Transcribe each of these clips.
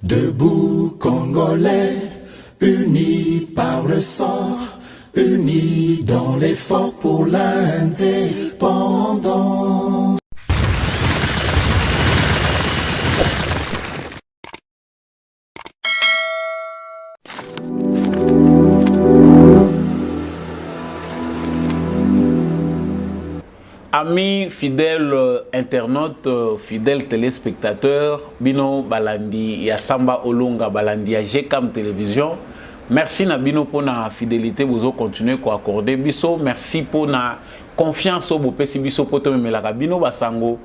Debout Congolais, unis par le sang, unis dans l'effort pour l'indépendance. Amis fidèles internautes, fidèles téléspectateurs, Bino Balandi, Yassamba Olonga Balandi, GCAM Télévision. Merci na Bino pour la fidélité, vous continuez à accorder. Biso, merci pour la confiance au Bopesi Biso Poto Melaka Bino Basango.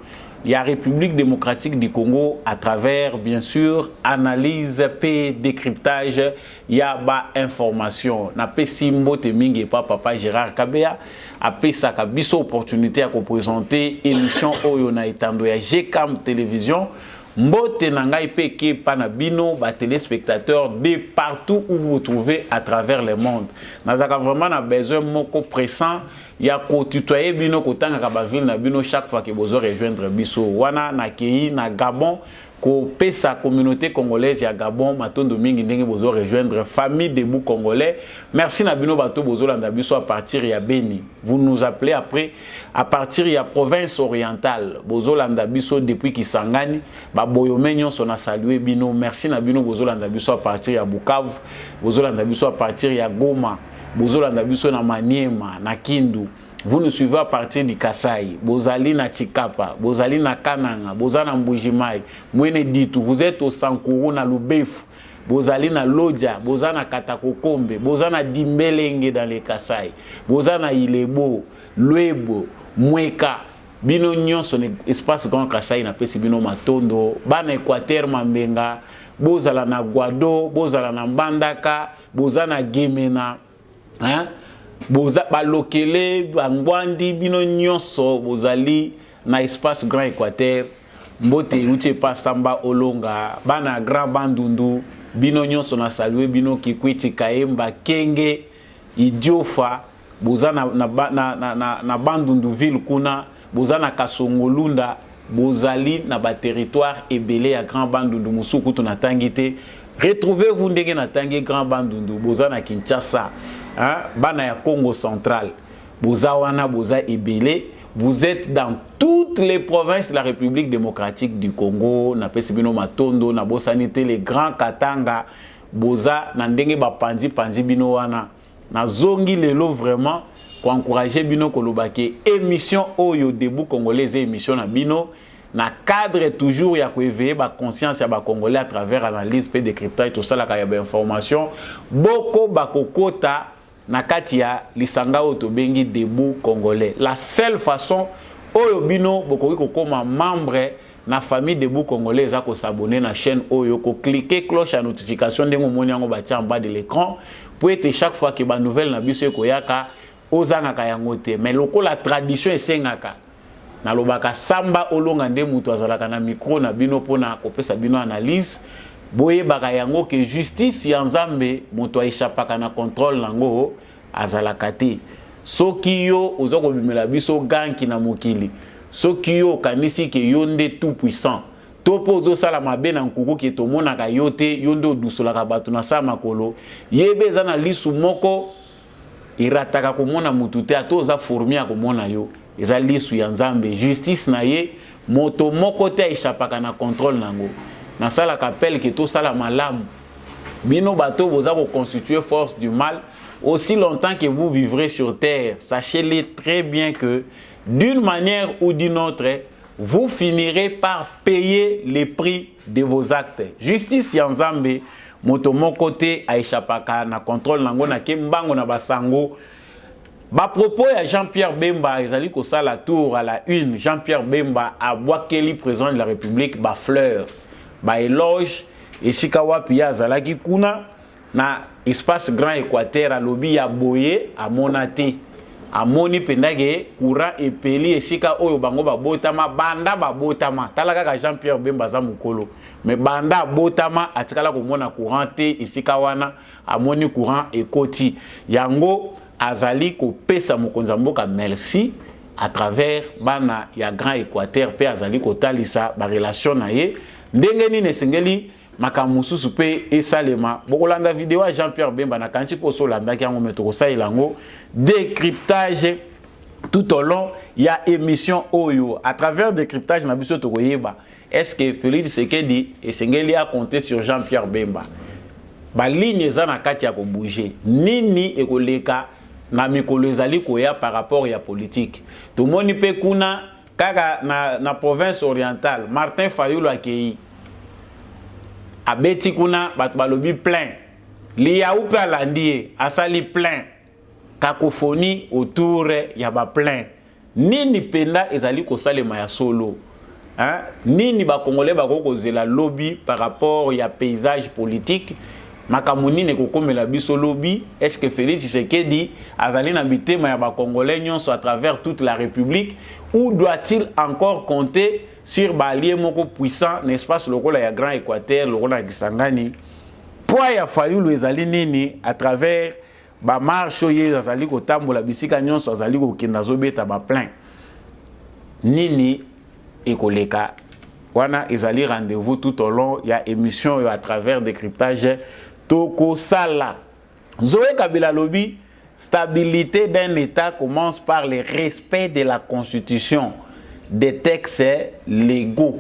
Il y a République démocratique du Congo à travers, bien sûr, analyse, décryptage, il y a information. Na Simbo Temingue pas papa Gérard Kabea, a Pesaka Biso opportunité à présenter émission Oyo na Itando ya GCAM Télévision. Mbote nangai peke panabino ba téléspectateurs de partout où vous vous trouvez à travers le monde. Nazaka vraiment na besoin moko pressant ya ko tutoyer bino ko tanga ba ville na bino chaque fois que bozo rejoindre biso wana na kei na Gabon ko pesa communauté congolaise ya Gabon matondo mingi ndenge bozo rejoindre famille Debout Congolais. Merci na bino bato bozo landa biso à partir ya Beni. Vous nous appelez après à partir ya province orientale. Bozo landa biso depuis Kisangani ba boyomenyo sona saluer bino. Merci na bino bozo landa biso à partir ya Bukavu. Bozo landa biso à partir ya Goma. Bozo landa biso na Maniema, na Kindu. Vous nous suivez à partir du Kasai, Bozali na Chikapa, Bozali na Kananga, Bozali na Mbujimai, Mwene Ditu, vous êtes au Sankuru na Lubefu, Bozali na Lodja, Bozali na Katakokombe, Bozali na Dimbelenge dans les Kasai, Bozali na Ilebo, Luebo, Mweka, bino nyonso ne espace grand Kasai na pesi bino matondo, bana Équateur Mambenga, Bozala na Guado, Bozala na Mbandaka, Bozali na Gemena, hein? Boza balokele bangwandi bino nyonso bozali na espace grand Équateur mbote uche pa Samba Olonga bana grand bandundu bino nyonso na saluer bino Kikwiti Kaemba Kenge Idiofa boza na bandundu ville kuna boza na Kasongolunda bozali na ba territoire ebele ya grand bandundu musuku tunatangite. Retrouvez-vous ndenge na tangi grand bandundu boza na Kinshasa. Hein? Bana ya Congo central, Bozawana, Boza Ebele, vous êtes dans toutes les provinces de la République démocratique du Congo, na Pesibino Matondo, na Bosanité, les grands Katanga, Boza, Nandenge Bapandi, Pandi Bino Wana, na Zongi Lelo vraiment, pour encourager Bino Kolobake, émission Oyo Debout Congolais, émission na Bino, na cadre toujours ya éveiller ba conscience ya ba Congolais à travers analyse, décryptage, tout ça, la information, Boko Bakokota, Nakatia lisanga otobengi Debout Congolais. La seule façon oyo bino bokoki kokoma membre na famille Debout Congolais za ko s'abonner na chaîne oyo ko cliquer cloche à notification ndengo moni yango batia en bas de l'écran pour être chaque fois que ba nouvelle na biso ekoyaka ozanga ka yango te. Mais loko la tradition esengaka na lobaka Samba Olonga nde mutu azalaka na micro na bino pona kopesa bino analyse. Boye baka yango que justice ya Nzambe moto aishapaka na contrôle nango azalaka te. Soki yo ozoko bimela biso ganki na mokili. Soki yo kanisi ke yonde tout puissant. Topo ozo sala mabe na nkuku ke tomonaka yo te yonde odusolaka bato na sa makolo. Yebe eza na lisu moko irataka komona mutu te ato oza fourmi ya komona yo. Eza lisu ya Nzambe. Justice na ye moto moko te aishapaka na contrôle nango. Na sala kapel que tout ça la malamu. Bino bateau vous avez constitué force du mal. Aussi longtemps que vous vivrez sur terre, sachez-le très bien que d'une manière ou d'une autre, vous finirez par payer les prix de vos actes. Justice Yanzambe, moto mon côté aishapaka na contrôle nango na kembango na basango. Ba propos à Jean-Pierre Bemba, ils allaient ça la tour à la une. Jean-Pierre Bemba a Boakeli, président de la République, ba fleur. Ba éloge et sikawa pia zalaki kuna na espace grand Équateur à lobby ya boye à monate a moni pendage courant et peli et sika oyo bango ba botama banda ba botama talaka ka Jean-Pierre Bemba za mukolo mais banda botama atikala ko mona courant te et sika wana a moni courant et koti yango azali ko pesa mokonza mboka merci à travers bana ya grand Équateur pe azali ko talisa ba relation na ye ndenge ni nesengeli makamusu supe et salema bokolanda vidéo à Jean-Pierre Bemba na kanti po solanda ki ngo metoko sa ilango décryptage tout au long il y a émission Oyo à travers décryptage na biso tokoyeba est-ce que Félix Tshisekedi et Sengeli a compté sur Jean-Pierre Bemba ba ligne za na kati ya ko bouger nini ekoleka na mikolo ezali koya par rapport ya politique to moni pe kuna kaka na province orientale Martin Fayulu akei abeti kuna bato balobi plein liya upe alandie asali plein cacophonie autour ya ba plein nini penda ezali kosalema ya solo hein? Nini ba congolais bakokozela lobby par rapport ya paysage politique makamuni ne kokomela biso lobby est-ce que Félix Tshisekedi azali na bitema ya ba congolais nyonso à travers toute la république ou doit-il encore compter sur balier moko puissant n'est-ce pas lokola ya Grand Équateur lokola Kisangani poa ya Fayulu ezali nini à travers ba marche oyo azali kotambola bisika nyonso azali kokenda zobeta ba plein nini ekoleka wana ezali rendez-vous tout au long ya émission à travers décryptage toko sala Zoé Kabila lobi stabilité d'un état commence par le respect de la constitution des textes légaux.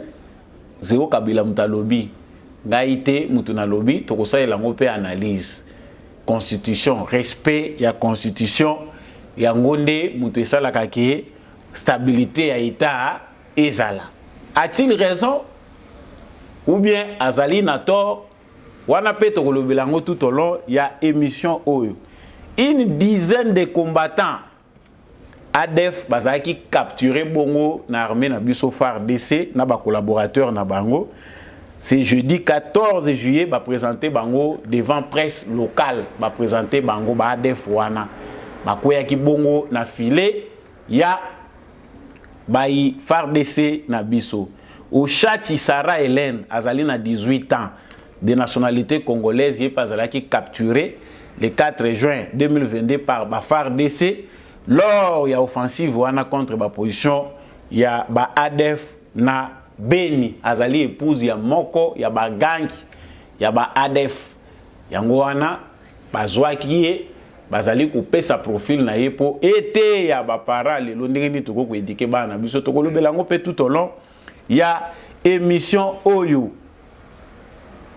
Zoé Kabila mutalobi ngaite mutuna lobi toko sala lango pe analyse constitution respect ya constitution ya ngonde mutu esala kake stabilité ya état ezala. A-t-il raison ou bien azali na tort? Wana pe tokolobelango tout au long ya émission Oyo. Une dizaine de combattants ADF bazaki capturé bongo na armée na biso FARDC na ba collaborateurs na bango. C'est jeudi 14 juillet ba présenter bango devant presse locale, ba présenter bango ba ADF wana. Ba koyaki bongo na filet ya bayi FARDC na biso. Au Chati Sarah Hélène azali na 18 ans de nationalité congolaise yé azalaki capturé le 4 juin 2022 par ba FARDC lors ya offensive wana contre ba position ya ba ADF na Beni azali épouse ya moko ya ba gang ya ba ADF yango wana bazwaki ye bazali kopesa profil na ye po ete ya ba para lelo ndenge ni toko ko éduquer bana biso toko lobelango pe tout au long ya émission Oyo.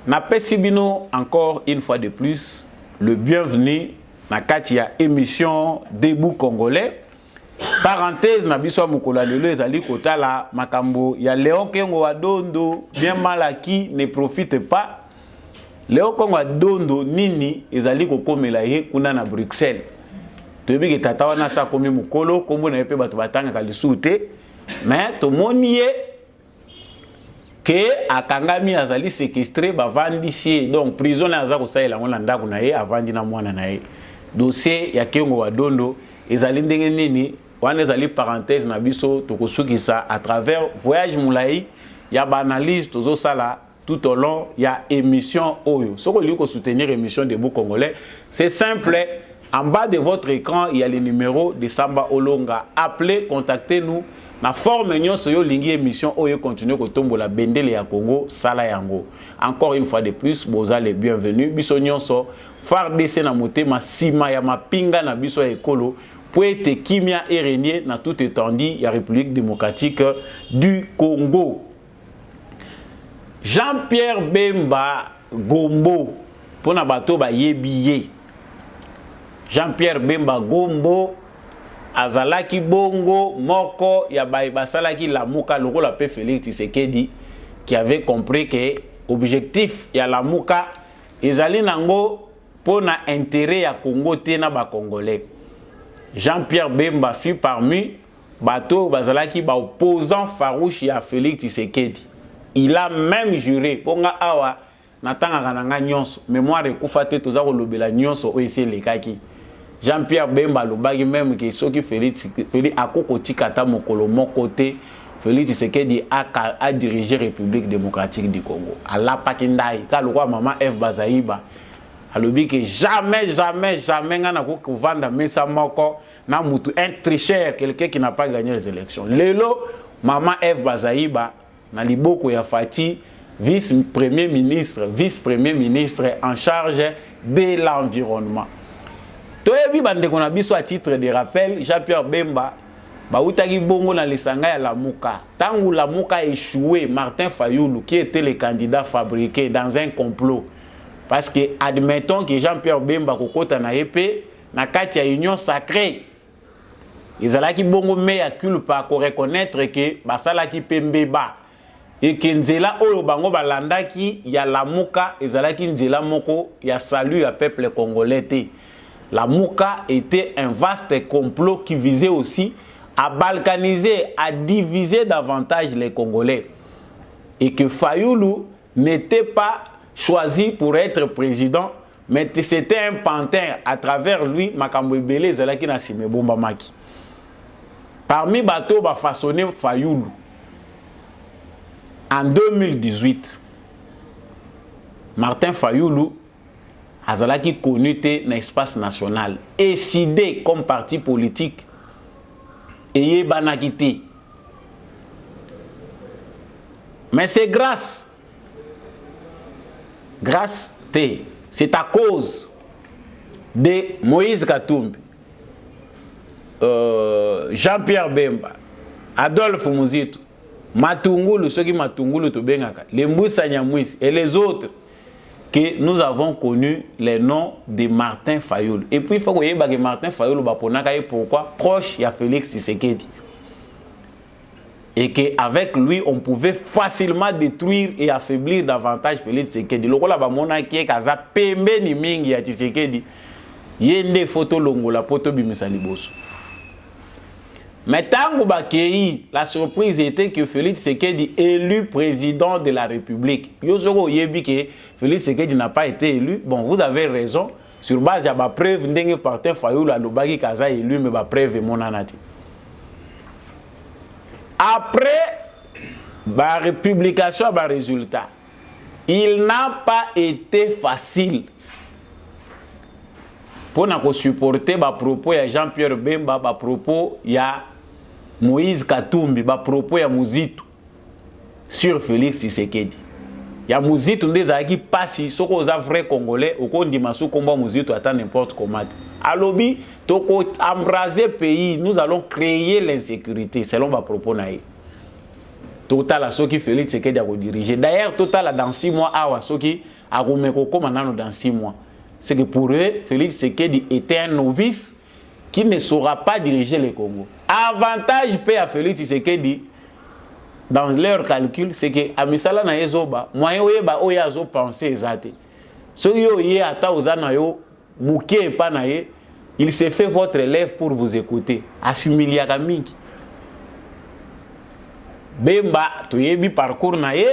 Na pesibino encore une fois de plus le bienvenu na katia émission Debout Congolais. Parenthèse na biso mukolo lelo ezali kotala makambo ya Léon Kengo wa Dondo bien malaki ne profite pas. Léon Kengo wa Dondo nini ezali kokomela ye kuna na Bruxelles. Toyebi ke tata wana sa komi mukolo kombo na yepe bato batanga kalisuute mais to moniye que akangami azali séquestré bavandisi donc prison na azako saela ngona ndako na ye avandi na mwana na ye dossier ya Kengo wa Dondo ezali ndenge nini wana ezali parenthèse na biso tokosukisa à travers voyage mulai ya ba analyse tozo sala tout au long ya émission Oyo. Soko li ko soutenir émission Debout Congolais, c'est simple, en bas de votre écran il y a le numéro de Samba Olonga. Appelez, contactez-nous. Na forme nyonso yo lingi émission Oyo continue ko tombola bendele ya Congo sala yango. Encore une fois de plus, boza les bienvenus. Biso nyonso FARDC na motema sima ya mapinga na biso ya ekolo pour être kimia et régner na toute étendue ya République démocratique du Congo. Jean-Pierre Bemba Gombo pour na bato ba yebiye. Jean-Pierre Bemba Gombo azalaki bongo moko ya basalaki la muka lokola pe Félix Tshisekedi qui avait compris que objectif ya la muka ezali nango pona intérêt ya Congo te na ba congolais. Jean-Pierre Bemba fut parmi bato bazalaki ba opposant farouche ya Félix Tshisekedi. Il a même juré ponga awa natanga kananga nyonso mémoire ekufate toza ko lobela nyonso oese lekaki. Jean-Pierre Bemba lobaki même que soki Félix akoko tikata mokolo moko te Félix Tshisekedi a dirigé République démocratique du Congo. Ala pakindai ka lokwa maman F Bazaiba alobi que jamais ngana ko vanda mesa moko na mutu un tricheur, quelqu'un qui n'a pas gagné les élections. Lelo maman F Bazaiba na liboko ya Fati vice-premier ministre en charge de l'environnement. Toyebi bande qu'on a biso à titre de rappel, Jean-Pierre Bemba, bautaki bongo na lisanga ya Lamuka. Tangu Lamuka a échoué, Martin Fayoulou, qui était le candidat fabriqué dans un complot. Parce que, admettons que Jean-Pierre Bemba kokota na épée, na kati ya union sacrée. Ils allaient qui bongo mea culpa pour reconnaître que basala ki pembeba. Et que nzela oyo bango balanda ki ya Lamuka, ils allaient ki nzela moko ya salut à peuple congolais. Lamuka était un vaste complot qui visait aussi à balkaniser, à diviser davantage les Congolais. Et que Fayoulou n'était pas choisi pour être président, mais c'était un pantin. À travers lui, Makambo Ebele Zalaki Nassime Bomba Maki. Parmi bateaux ba façonné Fayoulou, en 2018, Martin Fayoulou Azalaki connu dans l'espace national, et décidé comme parti politique, et banakité. Mais c'est grâce, c'est à cause de Moïse Katumbi, Jean-Pierre Bemba, Adolphe Muzito, Matungulu, ceux qui Matungulu Tobengaka, les Moussa Nyamwisi et les autres, que nous avons connu les noms de Martin Fayoulou. Et puis il faut que Martin Fayoulou, pourquoi proche, il y a Félix Tshisekedi. Et qu'avec lui, on pouvait facilement détruire et affaiblir davantage Félix Tshisekedi. Le rôle de qui est kaza pembe ni mingi ya Tshisekedi. Yende photo longo la poto bimisa liboso. Mais tant que la surprise était que Félix Tshisekedi élu président de la République. Yozoro yebi que Félix Tshisekedi n'a pas été élu. Bon, vous avez raison. Sur base de la preuve, ndenge Martin Fayoulou a lobaki kaza élu, mais la preuve est mon anati. Après la républication, le résultat, il n'a pas été facile pour nous supporter les propos de Jean-Pierre Bemba, les propos de Moïse Katumbi, les propos de Muzito sur Félix Tshisekedi. Il y a Muzito qui passe, si vous êtes vrai Congolais, ou qu'on dit que combat Muzito attend n'importe comment. À l'objet, pour embraser le pays, nous allons créer l'insécurité, selon les propos. Total à ce qui Félix Tshisekedi a dirigé. D'ailleurs, Total dans 6 mois, à ce qui a dans 6 mois. C'est que pour eux, Félix Tshisekedi était un novice qui ne saura pas diriger le Congo. Avantage paix à Félix Tshisekedi, dans leur calcul, c'est que Amisala na yezoba, moyen oyeba oyazo penser ezate. Ce yo yé ata ozana yo muke pa na ye, il s'est fait votre élève pour vous écouter. Assumiliya kamingi. Bemba toyebi parcours na ye.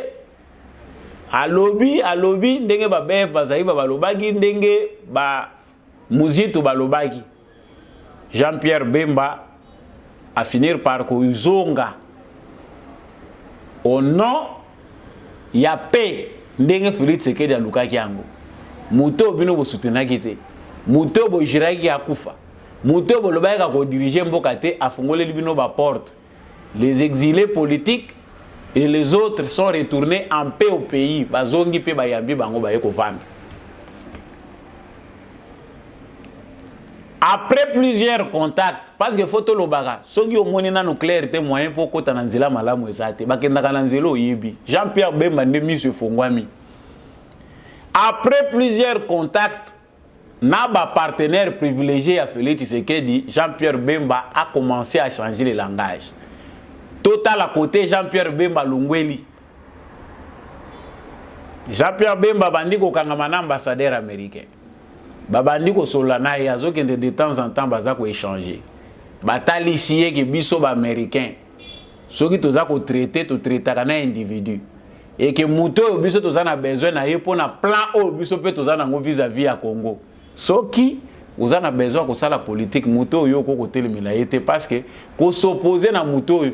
Alobi ndenge ba bef bazali ba balobaki ndenge ba Muzito balobaki. Jean-Pierre Bemba a finir par kouzonga au nom ya paix ndenge Félix Tshisekedi alukaki yango. Muto bino bo soutenaki te. Muto bo jiraki akufa. Muto bo lobaki ko diriger mboka te afungoleli bino ba porte. Les exilés politiques et les autres sont retournés en paix au pays. Bazongi pe bayambi bango baye ko vanda. Après plusieurs contacts, parce que photo lobaga, soki omoni na nucléaire te moyen pour kota na nzela malamu ezate, bakendaka na nzela oyebi. Jean-Pierre Bemba ndemi se fongwami. Après plusieurs contacts, na ba partenaire privilégié à Félix Tshisekedi, Jean-Pierre Bemba a commencé à changer le langage. Total à côté Jean-Pierre Bemba Lungweli. Jean-Pierre Bemba bandi ko kangamana ambassadeur américain. Babandi ko solana ya zo kende de temps en temps baza ko échanger. Batali sié ke biso ba américain. Soki toza ko traiter to traiter kana individu. Et que muto biso toza na besoin na ye pona plan o biso pe toza na ngo vis-à-vis ya Congo. Soki oza na besoin ko sala politique muto yo ko telemela yete parce que ko s'opposer na muto yo.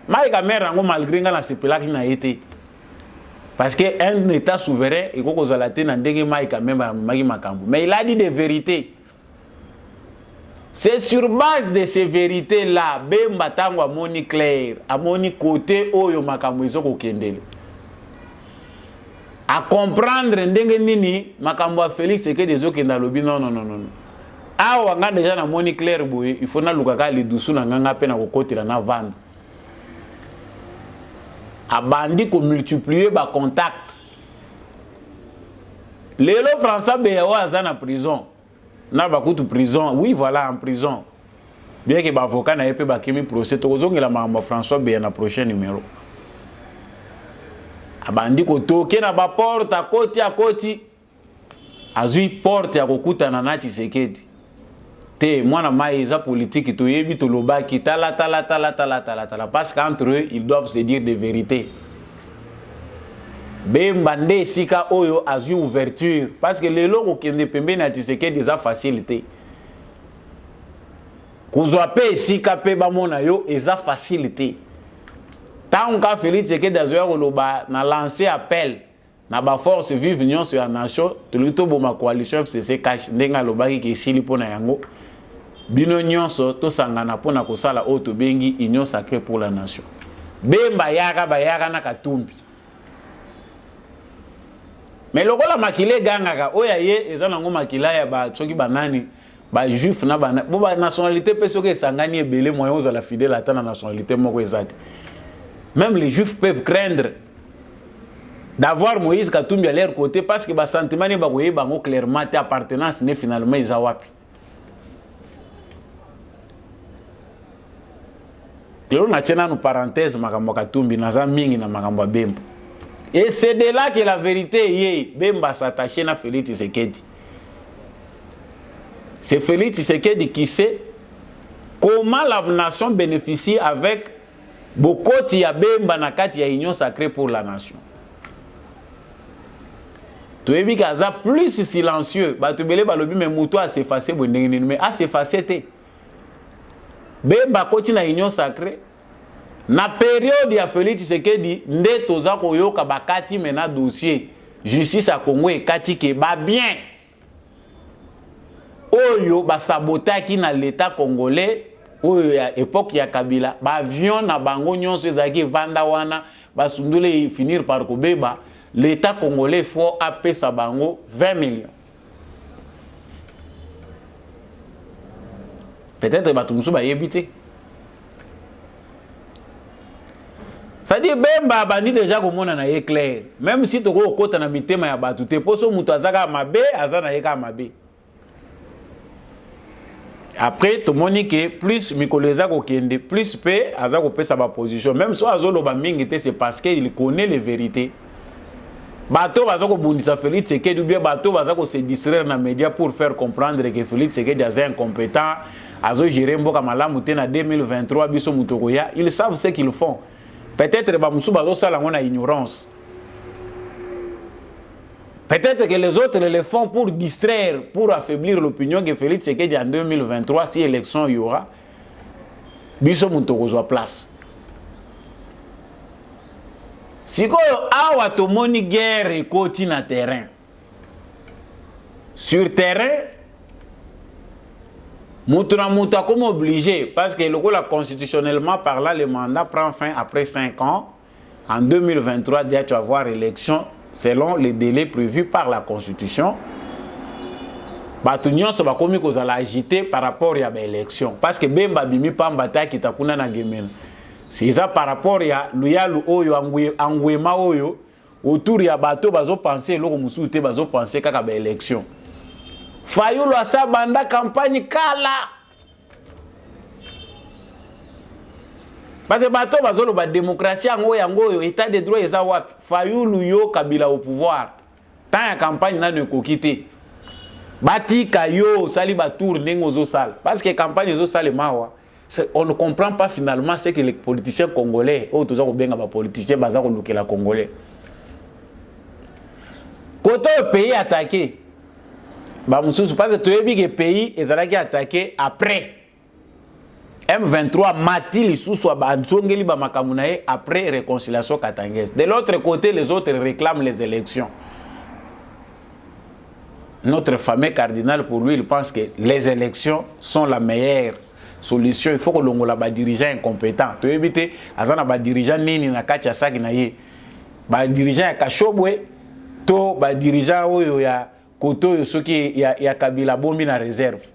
Maïka mère ngo malgré nga na sepelaki na yete. Parce qu'un État souverain, il faut que mais il a dit des vérités. C'est sur base de ces vérités-là, Bemba tango amoni clair, amoni côté oyo makambo izo ko kendele. à comprendre ndenge nini makambo Félix c'est que des autres qui na lobby non. Ah on a déjà na moni clair boy, il faut na lukaka li dusu na nganga pe na kokotela na vendre. A bandi ko multiplier ba contact. Lelo François Beyawa aza na prison. Na ba kutu prison. Oui voilà en prison. Bien que ba avocat na yepe ba kimi procès to kozongela makambo François Beya na prochain numéro. Abandi ko toke na ba porte à koti azui porte ya kokutana na Tshisekedi te mwana mai eza politique to yebi to lobaki tala parce qu'entre eux ils doivent se dire des vérités. Bemba nde sika oyo azui ouverture parce que lelo ko kende pembe na Tshisekedi eza facilité kozwa pe sika pe ba mona yo eza facilité. Tant que Félix Tshisekedi azoya koloba na lancer appel na ba force vive union sur la nation tolito boma coalition FCC cash ndenga lobaki ke sili pona yango bino nyonso to sangana pona kosala oto bengi union sacrée pour la nation. Bemba yaka bayaka na katumbi. Mais lokola makile gangaka oya ye eza nango makila ya ba tsoki banani ba juif na ba bo ba nationalité pe soki sangani ebele moyen ozala fidèle ata na nationalité moko ezate. Même les juifs peuvent craindre d'avoir Moïse Katumbi à leur côté parce que ba sentiment ne ba koye bango clairement ta appartenance ne finalement ils wapi. Lelo na tena nous parenthèse makambo Katumbi naza mingi na makambo Bemba. Et c'est de là que la vérité est Bemba s'attacher na Félix Tshisekedi. C'est Félix Tshisekedi qui sait comment la nation bénéficie avec Bokoti ya Bemba na kati ya union sacrée pour la nation. Tu es kaza plus silencieux, ba tu belé balobi mais muto a s'effacer bondengeni mais a s'effacer te. Bemba koti na union sacrée na période ya Félix Tshisekedi nde toza koyoka bakati mena dossier justice à Congo et kati ke ba bien. Oyo ba sabotaki na l'état congolais. Oyo ya époque ya Kabila ba avion na bango nyonso ezaki vanda wana basundule finir par kobeba l'état congolais faut apesa bango 20 millions. Peut-être batumusu ba yebite. Ça dit Bemba bandi déjà komona na éclair même si to ko kota na mitema ya batu te poso mutu azaka mabe azana yeka mabe. Après, tout le monde dit que plus Mikoleza Kokende, plus paix, Aza Kopé sa position. Même si Azolo Bamingite, c'est parce qu'il connaît les vérités. Bateau Bazako Bundisa Félix Tshisekedi, ou bien Bateau Bazako se distraire dans les médias pour faire comprendre que Félix Tshisekedi est incompétent. Azo Jiré Mboka Malamu en 2023, Biso Mutokoya. Ils savent ce qu'ils font. Peut-être que Bamoussou Bazo Salangon a ignorance. Peut-être que les autres le font pour distraire, pour affaiblir l'opinion que Félix Tshisekedi en 2023, si élection il y aura, Biso Mutokozwa place. Si vous avez une guerre et sur terrain, sur terrain, Moutouna comme obligé, parce que le constitutionnellement parlant, le mandat prend fin après 5 ans. En 2023, tu vas avoir élection selon les délais prévus par la Constitution. Batunion se va comme qu'on a agité par rapport à l'élection. Parce que Bemba Bimi Pambata qui t'a kuna na gemena. C'est ça par rapport à l'uyalu oyo angwema oyo autour ya bateau bazo penser loko musuté bazo penser kaka ba élection. Fayulu asa banda campagne kala. Parce que bateau bazo lo ba démocratie yango état de droit eza wapi. Fayulu yo Kabila au pouvoir. Tant ya campagne na ne kokité. Bati kayo sali ba tour nengozo sal parce que campagne zo sale mawa. On ne comprend pas finalement ce que les politiciens congolais, ou tous les politiciens les congolais. Quand le pays attaqué, parce que tout le pays est attaqué après. M23 Matil sous après réconciliation katangaise. De l'autre côté, les autres réclament les élections. Notre fameux cardinal, pour lui, il pense que les élections sont la meilleure solution. Il faut que l'on ait des dirigeants incompétents. Tu éviter, azana ba dirigeant nini na kacha saki na ye. Ba dirigeant ya kashobwe, to ba dirigeant oyo ya koto yo soki ya Kabila bombi na réserve.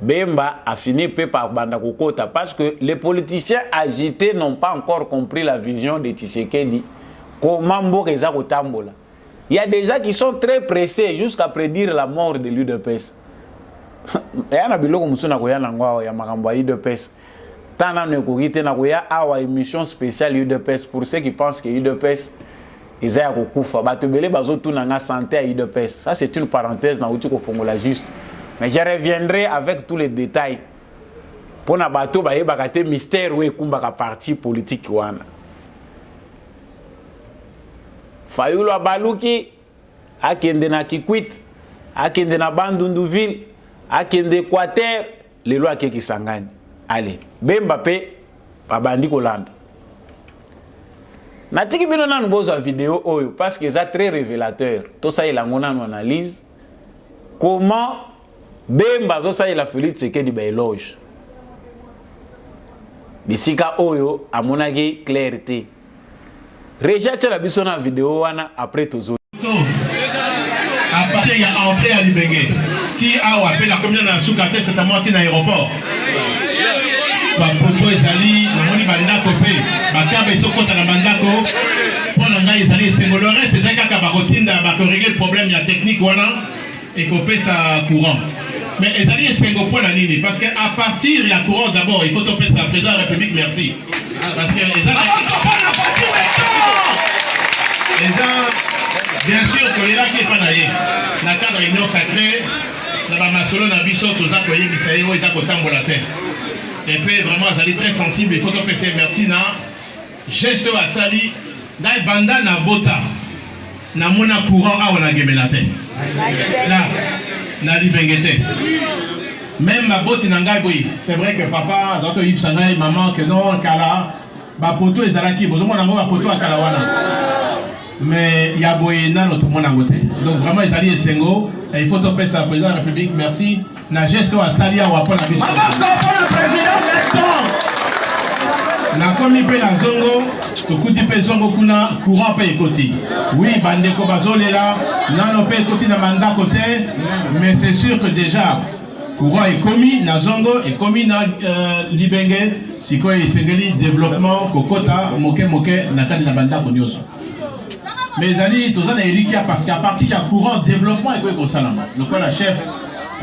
Bemba a fini par banda kokota parce que les politiciens agités n'ont pas encore compris la vision de Tshisekedi. Comment Mboreza kotambola. Il y a des gens qui sont très pressés jusqu'à prédire la mort de l'UDPS. Il y a des gens qui ont l'UDPS. Tant qu'on a une émission spéciale UDPS pour ceux qui pensent que l'UDPS ils ont kufa. Batubele bazo tout na santé à UDPS. Ça c'est une parenthèse na outil ko fongola juste. Mais je reviendrai avec tous les détails. Pour na bato ba yebakate mystère ou ekumbaka parti politique wana. Fayulu abaluki akende na Kikwit, akende na Bandunduville, akende Équateur, les lois qui sangani. Allez, Bemba pe babandi kolanda. Natiki bino nanu bozo vidéo oyo parce que c'est très révélateur. Tout ça il a mon analyse comment Bemba zo ça il a Félix Tshisekedi ba éloge. Bisika oyo amonaki clarté. Rejette la biso na vidéo wana après tozo. À partir ya entrée à Libenge. Ti awa pe la commune na Soukate c'est à moitié na aéroport. Ba poto ezali na moni bandako pe ba kabe sokota na bandako pour nga ezali sengolore c'est ça kaka ba rotinda ba régler le problème ya technique wana et couper sa courant. Mais ezali sengo pour la nini parce que à partir ya courant d'abord il faut to faire ça président de la République merci. Parce que ezali bien sûr que les là qui est pas naïe na cadre réunion sacrée na ba masolo na biso toza ko yebisa yo eza ko tambola te. Et puis vraiment, ils sont très sensibles. Il faut que c'est merci na geste à sali. Dans banda na bota na mona courant a on a gemelate. Là, na libengete. Même ma botte n'angai oui. C'est vrai que papa, zato yip sangai, maman que non kala, ba poto ezalaki. Bozomo nango ba poto akala wana. Mais ya boyena notre monde angote. Donc vraiment ils allaient sengo. Il faut topper ça président de la République. Merci. Na geste à sali a wapona biso. Na komi pe na zongo, tokuti pe zongo kuna courant pe ekoti. Oui, bandeko bazolela, nano pe ekoti na manda côté, mais c'est sûr que déjà courant est commis na zongo et commis na libenge, siko esengeli développement kokota moke na kadi na banda konyoso. Mais ali tozana elikia parce qu'à partir du courant développement et ko salama. Le quoi la chef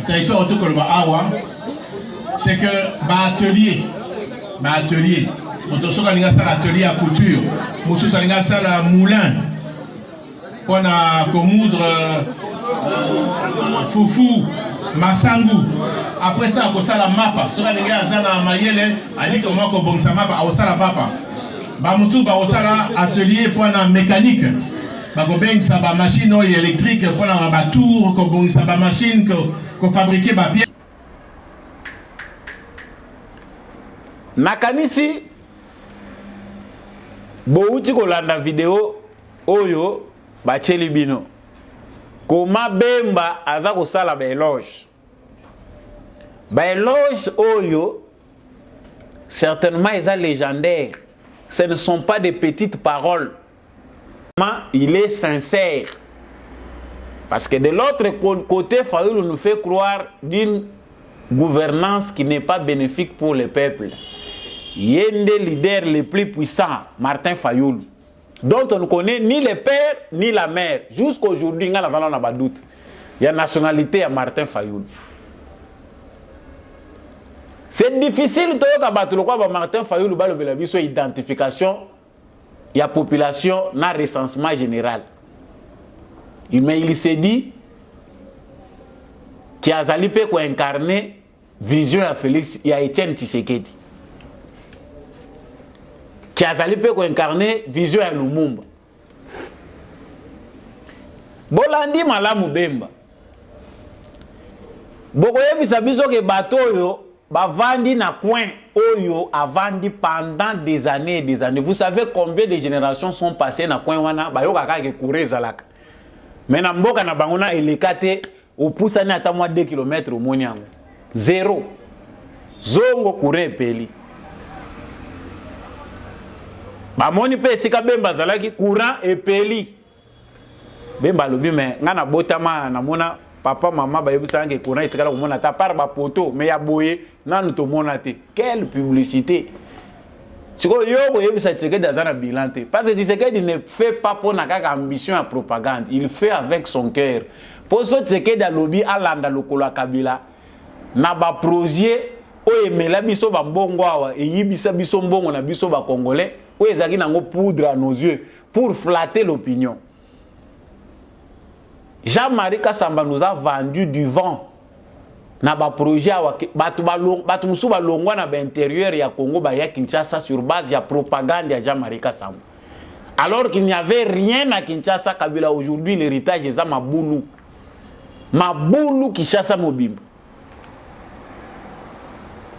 territoire auto kolba awa, c'est que atelier on a un atelier à couture, on a un moulin, on a commodre foufou, masangu. Après ça, on a la mapa. On a un mayele, on dit comment on a la mapa, on a la mapa. On a un atelier pour la mécanique. On a une machine électrique pour la tour, on a une machine pour fabriquer des pièces. Nakanisi Bouti kolanda vidéo oyo bacheli bino. Koma Bemba aza kosala ba éloge. Ba éloge oyo certainement ils sont légendaires. Ce ne sont pas des petites paroles. Il est sincère. Parce que de l'autre côté, Fayoulou nous fait croire d'une gouvernance qui n'est pas bénéfique pour le peuple. Il y a un des leaders les plus puissants, Martin Fayoulou, dont on ne connaît ni le père ni la mère. Jusqu'aujourd'hui, il y a un doute. Il y a une nationalité à Martin Fayoulou. C'est difficile de battre le quoi Martin Fayoulou, sur identification, il y a population, il y a recensement général. Mais il s'est dit qu'il y a Zalipé qui a incarné vision à Félix, il y a Étienne Tshisekedi. Qui a Zalipé qui a incarné vision à Lumumba. Bolandi malamu Bemba. Bokoye bisabiso ke bato yo bavandi na coin oyo avandi pendant des années et des années. Vous savez combien de générations sont passées na coin wana bayoka kaka courir zalaka. Mais na mboka na bangona elekate opusani ata mwa 2 km omoni yango. Zéro. Zongo courir peli. bamoni pe esika Bemba zalaki courant epeli Bemba lobi mais ngana botama na mona papa maman bayebisa ke courant etikala komona ta par ba poto mais ya boye nanu to mona te quelle publicité siko yo boyebisa Tshisekedi azana bilan te parce que Tshisekedi ne fait pas pour na kaka ambition à propagande, il fait avec son cœur. Pour ça Tshisekedi alobi alanda lokolo Kabila na ba projet o emela biso ba mbongo awa eyibisa biso mbongo na biso ba congolais o ezaki nango poudre à nos yeux pour flatter l'opinion. Jean-Marie Kassamba nous a vendu du vent na ba projet awa batu musu ba longwa na ba intérieur ya Congo ba ya Kinshasa sur base ya propagande ya Jean-Marie Kassamba. Alors qu'il n'y avait rien à Kinshasa. Kabila aujourd'hui l'héritage est à Maboulou Kinshasa Mobimba.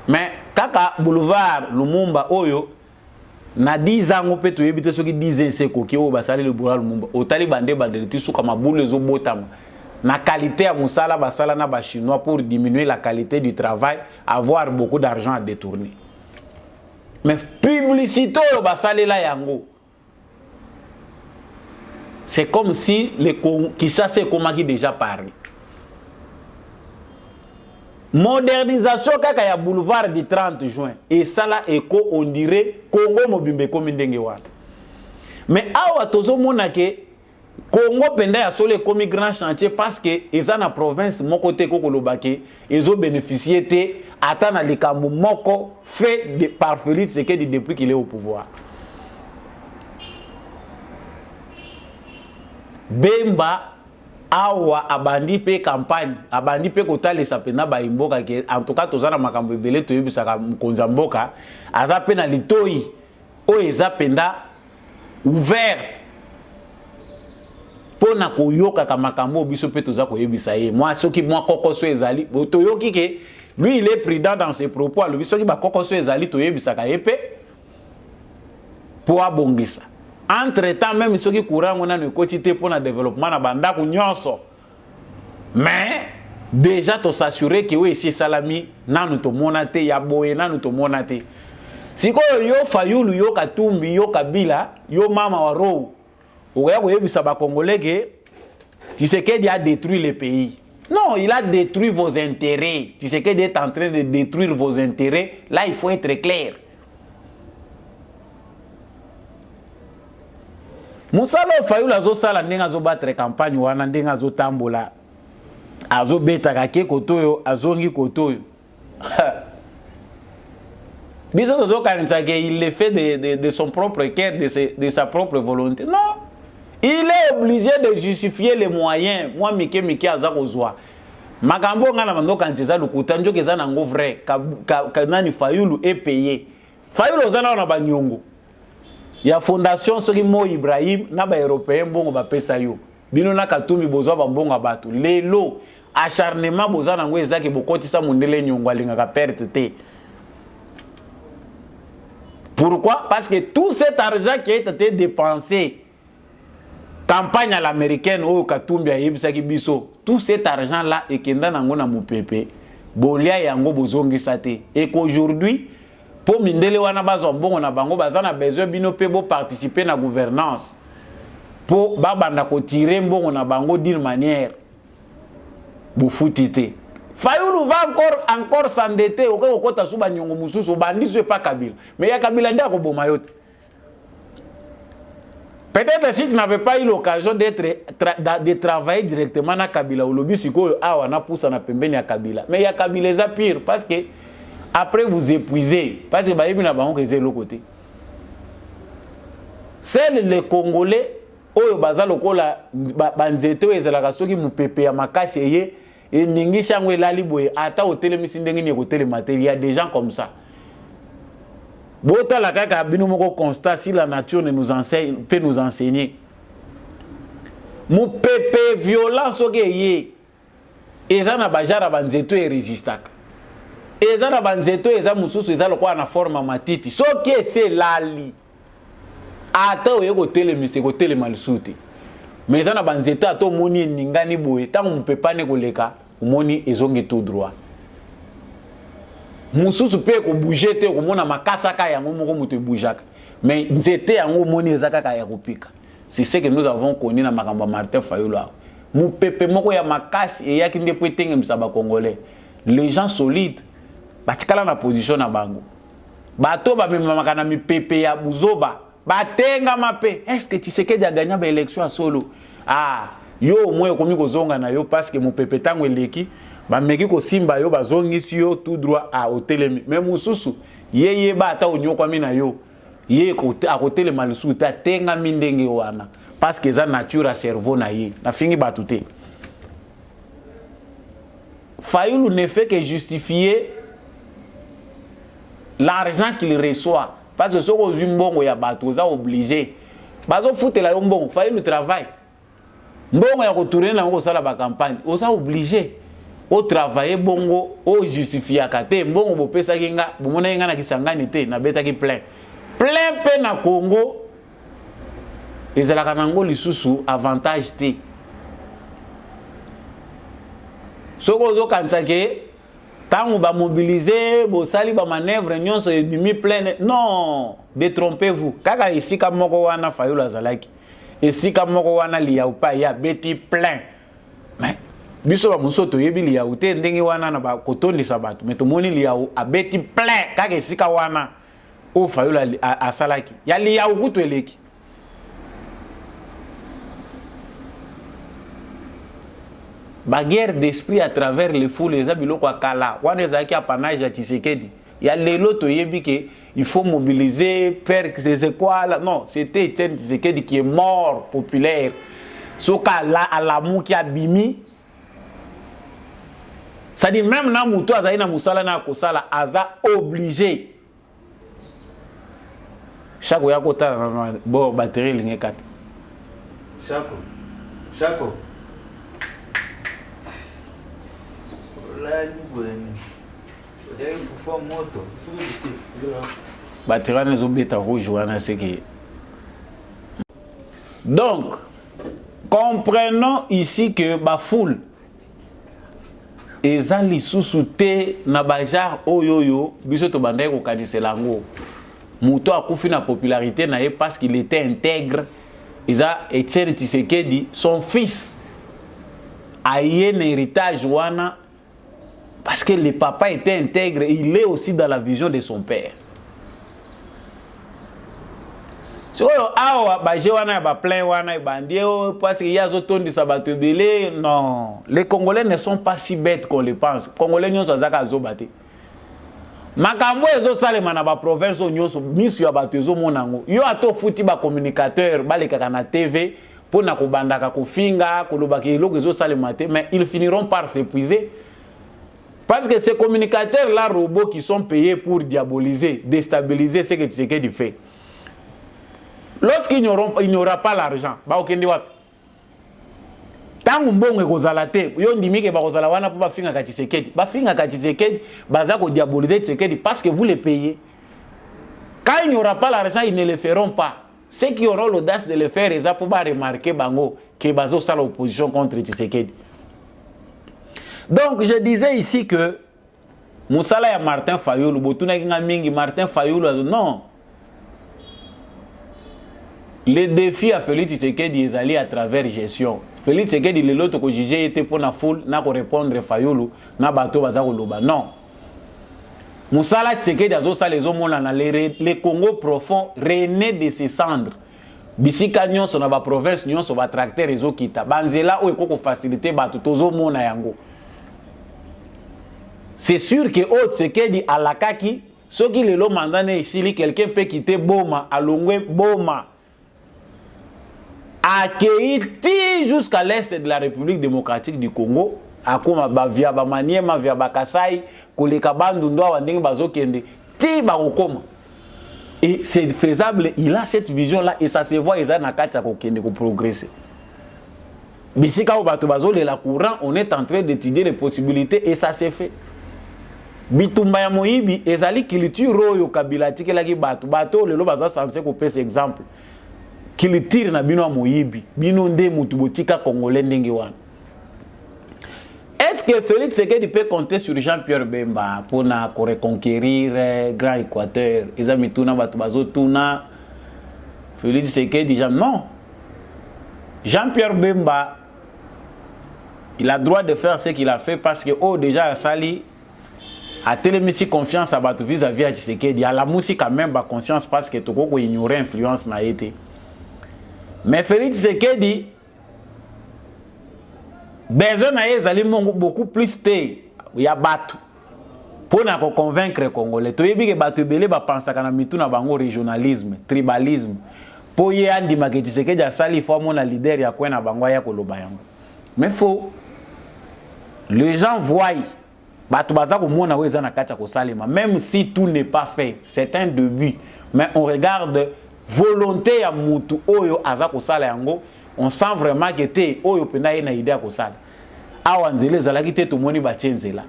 Mais kaka boulevard Lumumba oyo na 10 ans pe to yebite soki 10 ans seko ki o basali le boulevard Lumumba otali bande ti suka maboule zo botama na qualité à musala basala na ba chinois pour diminuer la qualité du travail, avoir beaucoup d'argent à détourner. Mais publicité o basali la yango. C'est comme si les Kinshasa komaki déjà parlé. Modernisation kaka ya boulevard du 30 juin et ça là écho on dirait Congo mobimbe comme ndenge wana. Mais awa tozo mona ke Congo penda ya sole comme grand chantier parce que eza na province moko te ko kolobake ezo bénéficier te ata na likambo moko fait de par Félix Tshisekedi depuis qu'il est au pouvoir. Bemba awa abandi pe campagne abandi pe kotale sapena ba imboka ke en tout cas tozana makambo ebele to yebisaka mkonza mboka aza pe na litoi o eza penda ouverte pona koyoka ka makambo biso pe toza ko yebisa ye moi soki moi kokoso ezali toyoki ke lui il est prudent dans ses propos le biso ki ba kokoso ezali to yebisaka yepe pour abongisa. Entre-temps, même ceux qui courent on a une quantité pour le développement na banda ko nyonso. Mais déjà to s'assurer que oui c'est salami nanu to monate ya boye nanu to monate. Siko yo Fayulu yo Katumbi yo Kabila yo mama wa Rou. Oya ko yebisa ba congolais que Tshisekedi a détruit le pays. Non, il a détruit vos intérêts. Tshisekedi est en train de détruire vos intérêts. Là, il faut être clair. Musalo Fayulu azo sala ndenga zo battre campagne wana ndenga zo tambola azo beta kake kotoyo azongi kotoyo biso zo kanisa que il le fait de son propre cœur de sa propre volonté. Non, il est obligé de justifier les moyens. Moi mike aza kozwa makambo ngana mando kanisa lukuta njo keza nango vrai nani Fayulu est payé. Fayulu ozana na banyongo ya fondation soki Mo Ibrahim na ba européen bongo ba pesa yo bino na Katumbi bozwa ba mbongo batu lelo acharnement boza nango ezaki bokotisa mondele nyongo alingaka perte te. Pourquoi? Parce que tout cet argent qui a été dépensé campagne à l'américaine au Katumbi a yebisaki biso tout cet argent là ekenda nango na mupepe bolia yango bozongisa te et qu'aujourd'hui pour mindele wana bazo mbongo na bango bazana besoin bino pe bo participer na gouvernance pour babanda ko tirer mbongo na bango d'une manière bu futité. Fayulu va encore s'endetter au kota suba nyongo mususu bandi ce pas Kabila mais ya Kabila ndia ko boma yote. Peut-être si tu n'avais pas eu l'occasion de travailler directement na Kabila ou lobi sikoyo awa na poussa na pembeni ya Kabila mais ya Kabila eza pire parce que après vous épuisez, parce que bayebi na bango keze l'autre côté. C'est les Congolais oyo baza lokola banzete ezalaka soki mupepe ya makasi eye et ningi sangwe lali boye ata hôtel misindengi ni hôtel matériel, il y a des gens comme ça. Bota la kaka bino moko constat si la nature ne nous enseigne peut nous enseigner. Mupepe violence soki eye ezana bajara banzeto e résistaka. Eza na banzeto eza mususu eza lokwa na forma matiti soki ese lali ata oye ko telemise ko telema lisuti mais eza na banzeto ato moni ningani boye tangu mpepane koleka umoni ezongi tout droit mususu pe ko bouger te ko mona makasaka yango moko muto bujaka mais nzete yango moni ezaka ka ya kopika. C'est ce que nous avons connu na makambo Martin Fayulu. Mu pepe moko ya makasi et yaki nde poetenge msaba congolais. Les gens solides batikala na position na bango. Bato ba memaka na mi pepe ya buzoba. Batenga mape. Est-ce que Tshisekedi a gagné ba élection à solo? Ah, yo moyo komi kozonga na yo parce que mu pepe tango eleki, ba meki ko simba yo bazongisi yo tout droit à hotel. Même mususu yeye ba ata onyokwa mina yo. Ye kote a côté le malusu ta tenga mindenge wana parce que ça nature à cerveau na ye na fingi batute. Fayulu ne fait que justifier l'argent qu'il reçoit parce que ce qu'on mbongo ya bato za obligé bazo foutela yo mbongo Fayulu travail mbongo ya ko tourner na ko sala ba campagne oza obligé au travailler bongo au justifier akate mbongo bo pesa kinga bo mona nga na kisangani te na beta ki plein pe na Congo ezalaka nango lisusu avantage te soko zo kansake tango ba mobiliser bo sali ba manœuvre nyonso ebimi plein non détrompez-vous kaka esika moko wana Fayulu azalaki esika moko wana liya upa ya beti plein mais biso ba musoto yebi liya ute ndenge wana na ba kotondisa bato mais tomoni liya abeti plein kaka esika wana o Fayulu a salaki yali ya ukutu eleki ba guerre d'esprit à travers les foules les abiloko akala wana ezaki apanage ya Tshisekedi ya lelo to yebi que il faut mobiliser faire que c'est quoi là non c'était Etienne Tshisekedi qui est mort populaire soka la alamu qui a bimi ça dit même na muto azali na musala na kosala aza obligé chaque ya kota bon batterie ligne 4 Chaco la ni boni il faut moto batterie les obeta rouge wana c'est que donc comprenons ici que ba foule ezali susute na bajar oyoyo biso to bandai ko kanisela ngo Mouto a confié la popularité parce qu'il était intègre. Etienne Tshisekedi, son fils, a eu un héritage wana parce que le papa était intègre. Il est aussi dans la vision de son père. Si parce qu'il y a non, les Congolais ne sont pas si bêtes qu'on le pense. Les Congolais ne sont pas si bêtes. Makambo ezo salema na ba province nyonso misu ya bato ezo monango yo ato futi ba communicateur baleka na TV pona ko bandaka ko finga ko lobaki eloko ezo salema te mais ils finiront par s'épuiser parce que ces communicateurs là robots qui sont payés pour diaboliser déstabiliser ce que Tshisekedi fait lorsqu'ils n'aura pas l'argent ba okende wapi tangu mbongo ekozala te yo ndimike bakozala wana po bafinga ka Tshisekedi bafinga ka Tshisekedi baza ko diaboliser Tshisekedi parce que vous les payez quand il n'y aura pas l'argent ils ne le feront pas ceux qui auront l'audace de le faire ils pour ba remarquer bango que bazo sala opposition contre Tshisekedi. Donc je disais ici que musala ya Martin Fayulu botuna kinga mingi Martin Fayulu non les défis à Félix Tshisekedi ils allaient à travers gestion. Félix Tshisekedi le loto ko juger était pour na foule na ko répondre Fayulu na bato baza ko loba non. Musala Tshisekedi azo sala les homona na les Congo profond rené de ses cendres. Bisika nyonso na ba province nyonso ba tracteur ezo kita. Banzela o ekoko faciliter bato tozo mona yango. C'est sûr que autre Tshisekedi alakaki ce qui le mandane ici quelqu'un peut quitter Boma alongwe Boma accueilli jusqu'à l'est de la République démocratique du Congo akoma via ba Maniema via ba Kasai koleka bandundwa wandenge bazokende ti ba kokoma et c'est faisable il a cette vision là et ça se voit ils na kati ko kende ko progresser bisika o bato bazole la courant on est en train d'étudier les possibilités et ça s'est fait bitumba ya moyibi ezali culture oyo kabila tikelaki bato lelo bazo censé ko pesa exemple qu'il tire na bino moyibi bino nde mutu botika congolais ndenge wana. Est-ce que Félix Tshisekedi peut compter sur Jean-Pierre Bemba pour na reconquérir Grand Équateur? Ils ont mis tout na bato bazo tuna Félix Tshisekedi dit non. Jean-Pierre Bemba, il a le droit de faire ce qu'il a fait parce que, oh, déjà, Sali a tellement confiance à Batou vis-à-vis de Tshisekedi. À la musique, quand même, pas conscience parce que tout le monde ignorait l'influence n'a été. Mais Félix Tshisekedi, besoin d'aller beaucoup plus il y a Batou pour convaincre les Congolais. Tu sais que Batou Belé va penser qu'à mitou na bango régionalisme, tribalisme. Pour y andi maketi Tshisekedi a sali faut mon leader ya kwa na bango ya koloba yango. Mais faut les gens voient Batou baza ko mona weza na kati ko salima même si tout n'est pas fait, c'est un début. Mais on regarde volonté ya mutu oyo aza ko sala yango. On sent vraiment que te oyo penda ina idea ko sala. Awa nzele zalaki te tumoni ba tshenzela.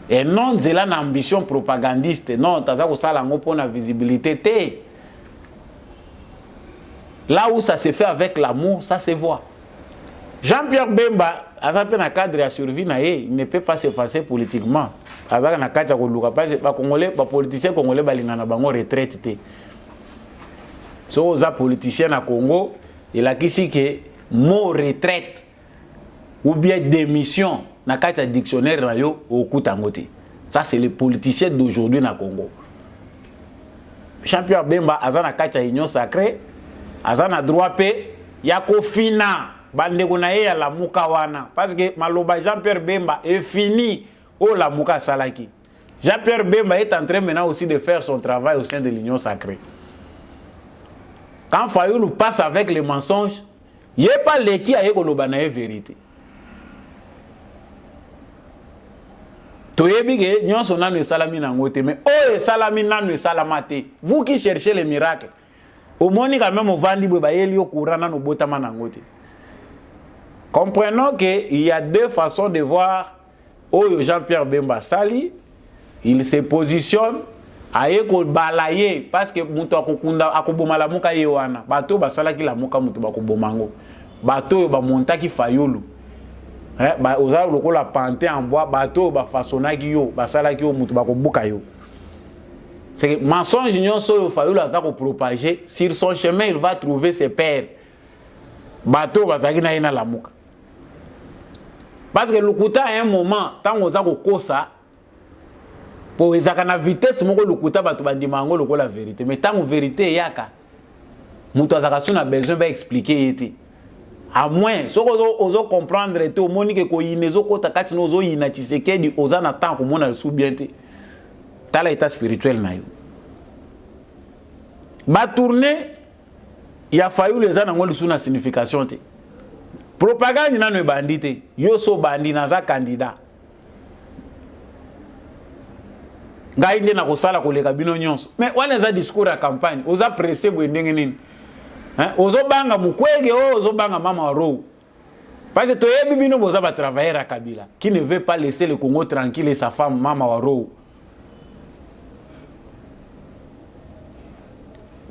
Et non nzela na ambition propagandiste, non taza ko sala ngo pona visibilité te. Là où ça se fait avec l'amour, ça se voit. Jean-Pierre Bemba, azape na cadre ya survie na ye, il ne peut pas s'effacer politiquement. Azaka na kati ya ko luka parce ba congolais, ba politiciens congolais balingana bango retraite te. So za politicien na Congo, il a dit que mot retraite ou bien démission na kati dictionnaire na yo okutangote. Ça c'est les politiciens d'aujourd'hui na Congo. Jean-Pierre Bemba azana kati union sacrée, azana droit pe ya kofina bande kona ya la mukawana parce que maloba Jean-Pierre Bemba est fini au la muka salaki. Jean-Pierre Bemba est en train maintenant aussi de faire son travail au sein de l'union sacrée. Quand Fayoulou passe avec les mensonges, il n'y a pas les qui a la vérité. Toyebige, nous sommes dans salami nangote, mais oh, salami nanu salamate. Vous qui cherchez les miracles, au moins, quand même, on va dire que vous courant dans nos botama nangote. Comprenons qu'il y a deux façons de voir oh, Jean-Pierre Bemba Sali, il se positionne. Aye ko balaye parce que mutu akukunda akoboma la muka yewana bato basala ki la muka mutu bakobomango bato ba montaki Fayulu ba ozala lokola panté en bois bato ba façonnaki yo basala ki yo mutu bakobuka yo. C'est mensonge nyonso yo Fayulu azako propager sur son chemin il va trouver ses pères bato bazaki na ina la muka parce que lukuta à un moment tant ozako kosa pour les na vitesse moko lukuta batu bandima ngo lokola vérité mais tant vérité yaka mutu azaka na besoin ba expliquer été à moins so ozo comprendre te o monique ko yinezo kota kati no zo yina Tshisekedi oza na temps ko mona sou bien te tala état spirituel na yo ba tourner ya Fayulu les ana ngoli sous na signification te propagande nanu bandité yo so bandi na za candidat ngai ndena ko sala ko leka bino nyonso mais wana za discours ya campagne oza pressé bo ndenge nini ozo banga mukwege ozo banga mama ro parce que toyebi bino boza ba travailler à Kabila qui ne veut pas laisser le Congo tranquille et sa femme mama ro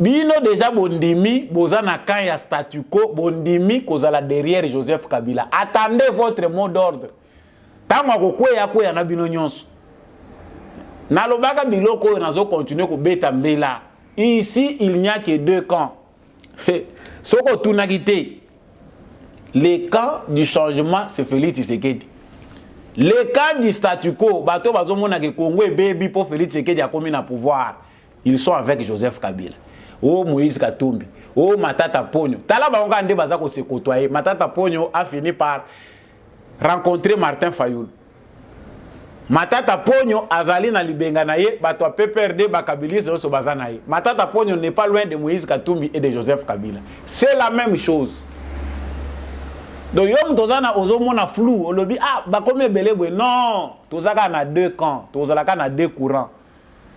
bino déjà bondimi boza na kan ya statu quo bondimi kozala derrière Joseph Kabila attendez votre mot d'ordre tama ko kweya ko ya na bino nyonso. Nalobaka biloko nazo continuer ko beta mbela. Ici il n'y a que deux camps. Soko tunakite. Le camp du changement c'est Félix Tshisekedi. Le camp du statu quo bato bazomona ke Congo e baby pour Félix Tshisekedi a commis na pouvoir. Ils sont avec Joseph Kabila. Oh Moïse Katumbi, oh Matata Ponyo. Tala bango nde baza ko se côtoyer. Matata Ponyo a fini par rencontrer Martin Fayulu. Matata Ponyo azali na libenga na ye bato a PPRD bakabilis so bazana ye. Matata Ponyo n'est pas loin de Moïse Katumbi et de Joseph Kabila. C'est la même chose. Donc yom tozana ozomona flou, olobi ah ba comme belebwe non, tozaka na deux camps, tozalaka na deux courants.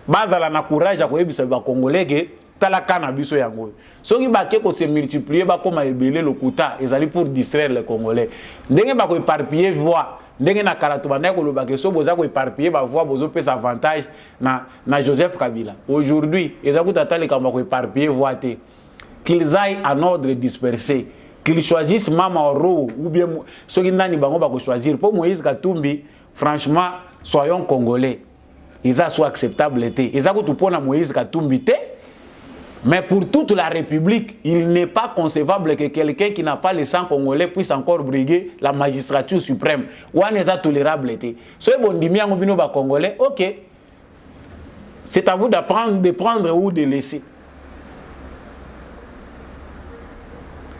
Bazala na courage ko yebisa ba congolais ke talaka na biso yango. Soki ba ke ko se multiplier ba koma ebele lokuta ezali pour distraire les Congolais. Ndenge ba ko éparpiller voix ndenge na karato banda ko lobake so boza ko éparpiller ba voix bozo pesa avantage na Joseph Kabila. Aujourd'hui, ezakuta taleka ba ko éparpiller voix te. Qu'ils aillent en ordre dispersé, qu'ils choisissent Mama Oro ou bien soki nani bango ba ko choisir pour Moïse Katumbi, franchement, soyons congolais. Ils sont acceptables te. Ezakutu pona Moïse Katumbi te. Mais pour toute la République, il n'est pas concevable que quelqu'un qui n'a pas le sang congolais puisse encore briguer la magistrature suprême. Ou n'est pas tolérable. Si vous avez congolais, ok. C'est à vous d'apprendre, de prendre ou de laisser.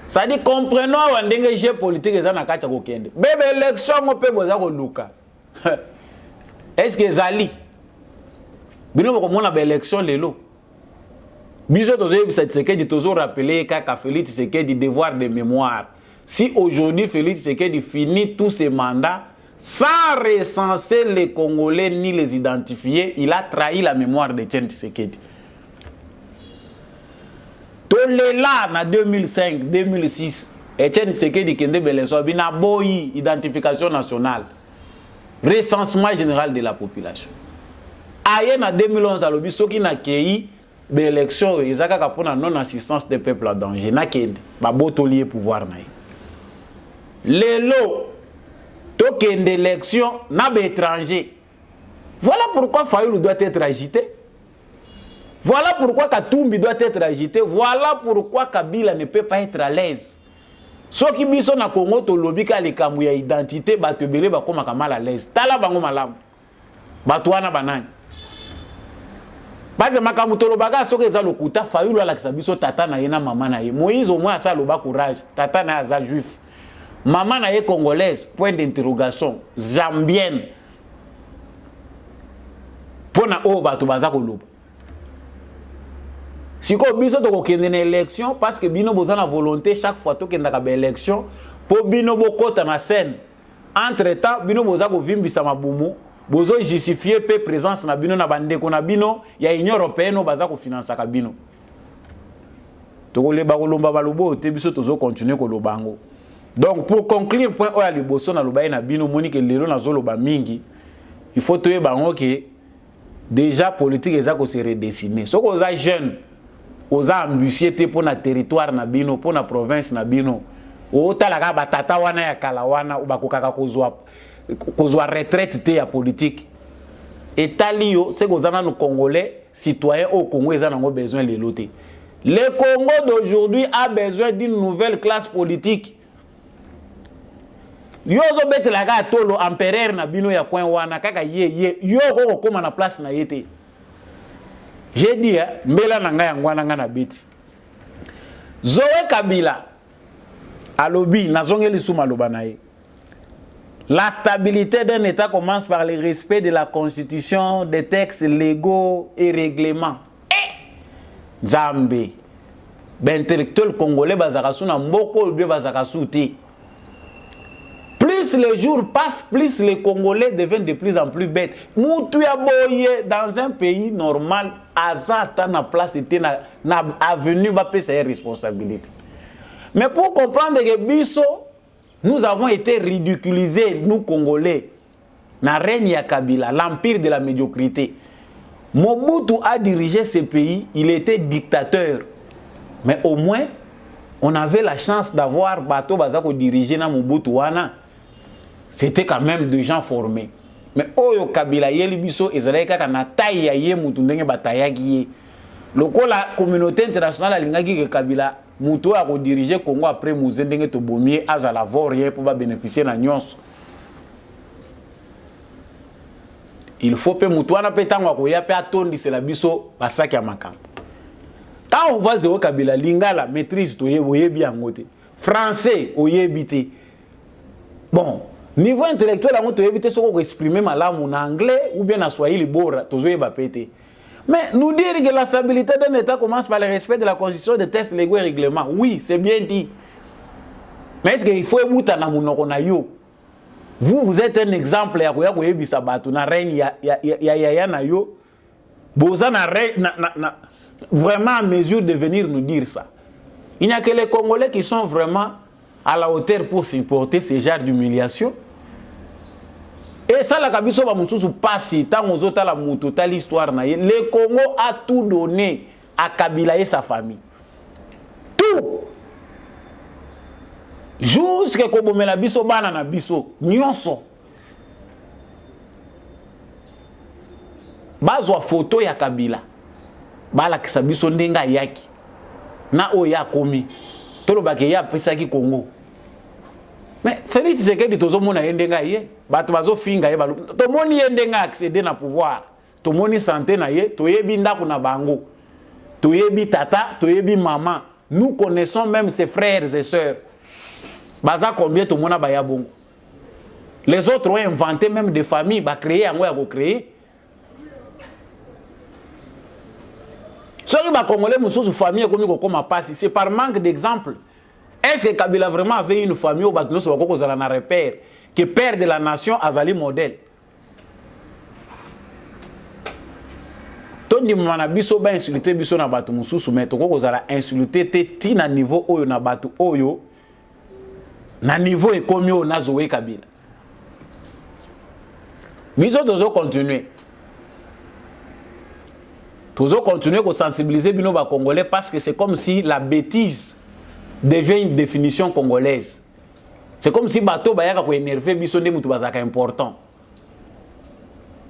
Ça dit, comprenons que jeu politique est dans le Kende. Bébé élection, on peut vous avoir Luka. Est-ce que Zali? Bino ko mona ba élection lelo. Biso tozo cette Tshisekedi toujours rappeler kaka Félix Tshisekedi devoir de mémoire. Si aujourd'hui Félix Tshisekedi finit tous ses mandats sans recenser les Congolais ni les identifier, il a trahi la mémoire de Etienne Tshisekedi. Tolela na 2005, 2006, Etienne Tshisekedi kende belenso bina boyi identification nationale. Recensement général de la population. Aye na 2011 alobi soki na kei be élection ezaka kapona non assistance des peuples en danger na kende ba botolier pouvoir na ye. Lelo to kende élection na be étranger. Voilà pourquoi Fayulu doit être agité. Voilà pourquoi Katumbi doit être agité. Voilà pourquoi Kabila ne peut pas être à l'aise. Soki biso na Congo to lobi ka likambu ya identité bato belé ba koma mal à l'aise. Tala bango malamu. Bato wana banani. Baze makamu to lobaga soki eza lokuta Fayulu ala kisabiso tata na ye na mama na ye. Moïse au moins asa loba courage. Tata na aza juif. Maman na ye congolaise, point d'interrogation. Zambienne. Pona o bato baza koloba. Si ko biso to kokende na élection parce que bino boza na volonté chaque fois to kenda ka ba élection po bino bokota na scène. Entre temps bino boza ko vimbisa mabumu, bozo justifier pe présence na bino na bandeko na bino ya Union européenne baza ko financer ka bino. To ko leba ko lomba balobo te biso tozo continuer ko lobango. Donc pour conclure point oya liboso na loba na bino moni ke lelo na zo loba mingi, il faut toye bango ke déjà politique eza ko se redessiner. Soko za jeune aux ambitieux pour na territoire na bino pour na province na bino o talaka batata wana ya kala wana ubakokaka kozwa retraite te ya politique etalio c'est kozana no congolais citoyen au Congo ezana ngo besoin les loter. Le Congo d'aujourd'hui a besoin d'une nouvelle classe politique. Yozo betela ka tolo empereur na bino ya coin wana kaka ye yo ko koma na place na yete. J'ai dit, mbela nanga yangwana nga na biti. Zoé Kabila, alobi, nazongeli souma lobanaye. La stabilité d'un État commence par le respect de la Constitution, des textes légaux et règlements. Zambé, ben intellectuel congolais bazakasu na mboko lbe bazakasu te. Plus les jours passent, plus les Congolais deviennent de plus en plus bêtes. Moutou ya boye dans un pays normal, azata na place était na avenue va payer ses responsabilités. Mais pour comprendre que biso, nous avons été ridiculisés, nous Congolais, na règne ya Kabila, l'empire de la médiocrité. Mobutu a dirigé ce pays, il était dictateur. Mais au moins, on avait la chance d'avoir Bato Bazako dirigé na Mobutu wana. C'était quand même des gens formés. Mais Oyo Kabila yeli biso ezalaki kaka na taille ya ye mutu ndenge batayaki ye. Loko la communauté internationale alingaki ke Kabila mutu a ko diriger Congo après muze ndenge to bomie azala vorien pour ba bénéficier na nyonso. Il faut pe mutu wana pe tango ko ya pe atondisela biso basaki ya makambo. Quand on voit Zéro Kabila lingala maîtrise to yebi yango te. Français oyebi te. Bon, niveau intellectuel, on peut éviter ce qu'on exprimer malamu en anglais ou bien en swahili bora, mais nous dire que la stabilité d'un État commence par le respect de la Constitution, des textes légaux et règlements. Oui, c'est bien dit. Mais est-ce qu'il faut écouter na munoko na yo? Vous êtes un exemple ya koya koyebisa bato na règne ya na yo. Boza na vraiment en mesure de venir nous dire ça. Il n'y a que les Congolais qui sont vraiment à la hauteur pour supporter ce genre d'humiliation. Et ça, la Kabiso va moussou passer tant aux autres la totale histoire na ye. Le Congo a tout donné à Kabila et sa famille. Tout. Jusqu'à Kobomela biso bana na biso nyonso. Bazwa photo ya Kabila. Bala kisa biso ndenga yaki. na oya komi tolo ba ke ya pesa ki Congo. Mais Félix Tshisekedi tozo mona yendenga ye bato bazo finga ye balu to moni yendenga accéder na pouvoir to moni santé na ye to yebi ndako na bango to yebi tata to yebi maman. Nous connaissons même ses frères et sœurs. Baza combien to mona baya bongo. Les autres ont inventé même des familles ba créer yango ya ko créer. Soki ba congolais mususu famille komi ko koma passe, c'est par manque d'exemple. Est-ce que Kabila vraiment avait une famille au Batno sur un repère que père de la nation Azali modèle? Tony Manabiso ba insulté biso na batu mususu mais toko kozala insulté te ti na niveau oyo na batu oyo na niveau ekomi o na Zoé Kabila. Biso tozo continuer. Tozo continuer ko sensibiliser bino ba congolais parce que c'est comme si la bêtise devient une définition congolaise. C'est comme si bateau bayaka ko énerver biso nde mutu bazaka important.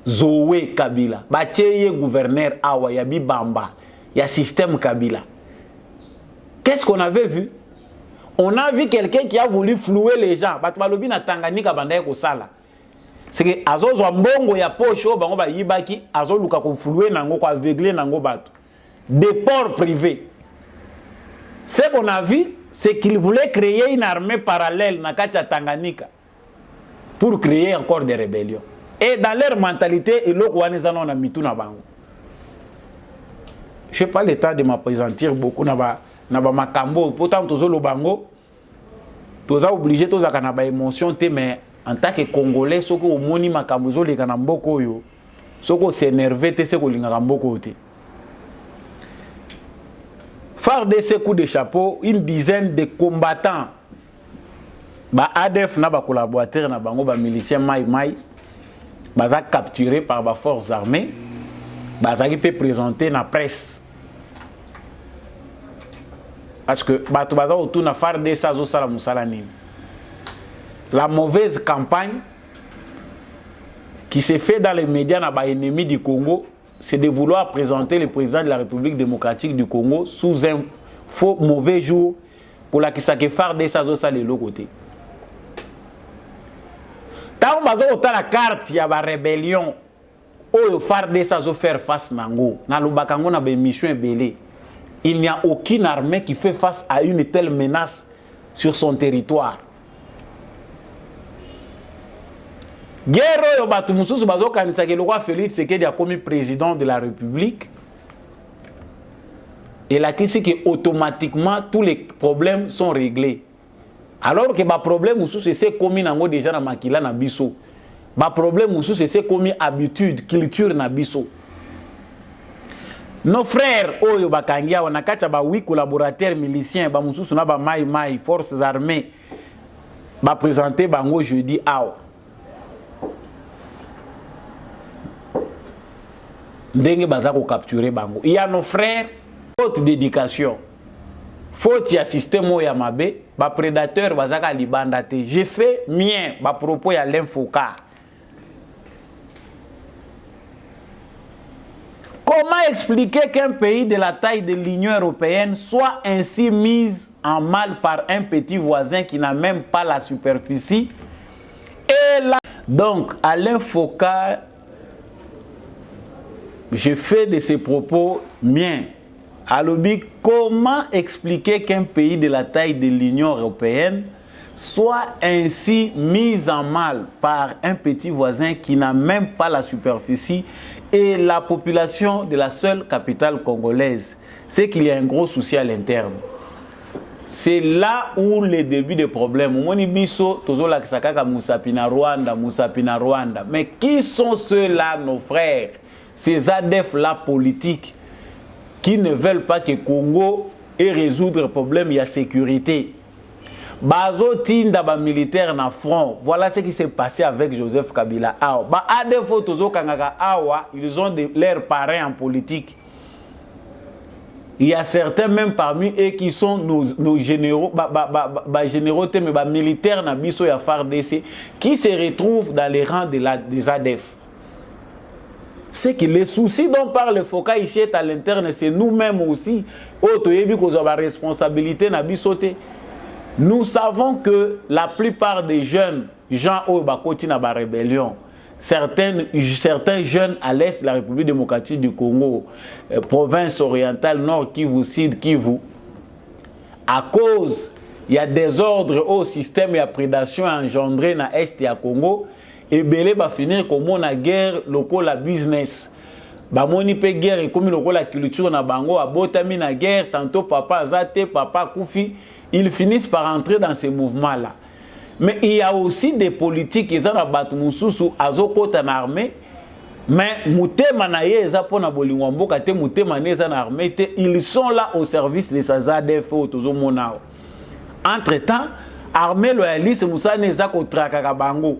Zoé Kabila, bacheye gouverneur awa ya Bibamba, ya système Kabila. Qu'est-ce qu'on avait vu? On a vu quelqu'un qui a voulu flouer les gens. Bato balobi na Tanganyika bandaye ko sala. C'est que azozo mbongo ya pocho bango ba yibaki azo luka ko flouer nango ko aveugler nango bato. Des ports privés. Ce qu'on a vu, c'est qu'il voulait créer une armée parallèle na kati ya Tanganyika pour créer encore des rébellions. Et dans leur mentalité, ils ont na mitu na bango. Je n'ai pas le temps de m'appesantir beaucoup na ba makambo. Pourtant, tous les bango, tous obligés, tous na ba émotion te, mais en tant que Congolais, ceux qui ont moni makambo zo le kanamboko yo, ceux qui s'énervé te, ceux qui linga kamboko te. Phare de ces coups de chapeau, une dizaine de combattants, ba ADF na ba collaborateurs na bango ba miliciens mai baza capturés par les forces armées, baza qui peut présenter na presse. Parce que bato baza autour na phare de ça zo sala musala nini. La mauvaise campagne qui s'est faite dans les médias na ba ennemis du Congo, c'est de vouloir présenter le président de la République démocratique du Congo sous un faux mauvais jour pour la qui s'est phare de ça zo sala de l'autre côté. Tant bazo ota la carte ya ba rébellion o farde ça zo faire face nango na lubakango na be mission ebele. Il n'y a aucune armée qui fait face à une telle menace sur son territoire. Guerre yo batu mususu bazo kanisa ke le roi Félix Tshisekedi a commis président de la République. Et là qui que automatiquement tous les problèmes sont réglés. Alors que le problème c'est commis déjà na makila na biso. Le problème c'est commis habitude, culture na biso. Nos frères oyo bakangia wana kati ba 8 collaborateurs miliciens ba mususu na ba mai forces armées ba présenter bango jeudi awa. Ndenge baza ko capturer bango. Il y a nos frères haute d'éducation. Faute ya système ya mabe, ba prédateur bazaka libanda te. J'ai fait mien ba propos ya l'infoka. Comment expliquer qu'un pays de la taille de l'Union européenne soit ainsi mis en mal par un petit voisin qui n'a même pas la superficie et la... Donc, à l'infoka, je fais de ces propos miens. Alobi, comment expliquer qu'un pays de la taille de l'Union européenne soit ainsi mis en mal par un petit voisin qui n'a même pas la superficie et la population de la seule capitale congolaise? C'est qu'il y a un gros souci à l'interne. C'est là où le début des problèmes. Monibiso, tozola kisakaka Musapina Rwanda. Mais qui sont ceux-là, nos frères? Ces ADF-là politiques qui ne veulent pas que Congo ait résoudre le problème, il y a sécurité. Bazo tinda ba militaire na front. Voilà ce qui s'est passé avec Joseph Kabila. Ba ADF tozo kangaka awa, ils ont leurs parrains en politique. Il y a certains même parmi eux qui sont nos généraux, généraux mais ba militaires na biso ya FARDC qui se retrouvent dans les rangs des ADF. c'est que les soucis dont parle le Foka ici est à l'interne, c'est nous-mêmes aussi. Nous savons que la plupart des jeunes gens au Bakoti na ba rébellion, certains jeunes à l'est de la République démocratique du Congo, province orientale, nord Kivu, sud Kivu, à cause il y a des ordres au système et à prédation engendré dans l'est du Congo, et belé va finir comme la guerre locale la business. Ba moni pe guerre et comme la culture na bango a botami na guerre, tantôt papa azate, papa koufi, ils finissent par entrer dans ces mouvements là. Mais il y a aussi des politiques qui sont battu mususu azokota na armée, mais mutema na ye eza pona bolingo mboka te mutema na eza na armée te, ils sont là au service des SAZADF au tozo monao. Entre-temps, armée loyaliste musane eza ko traka bango.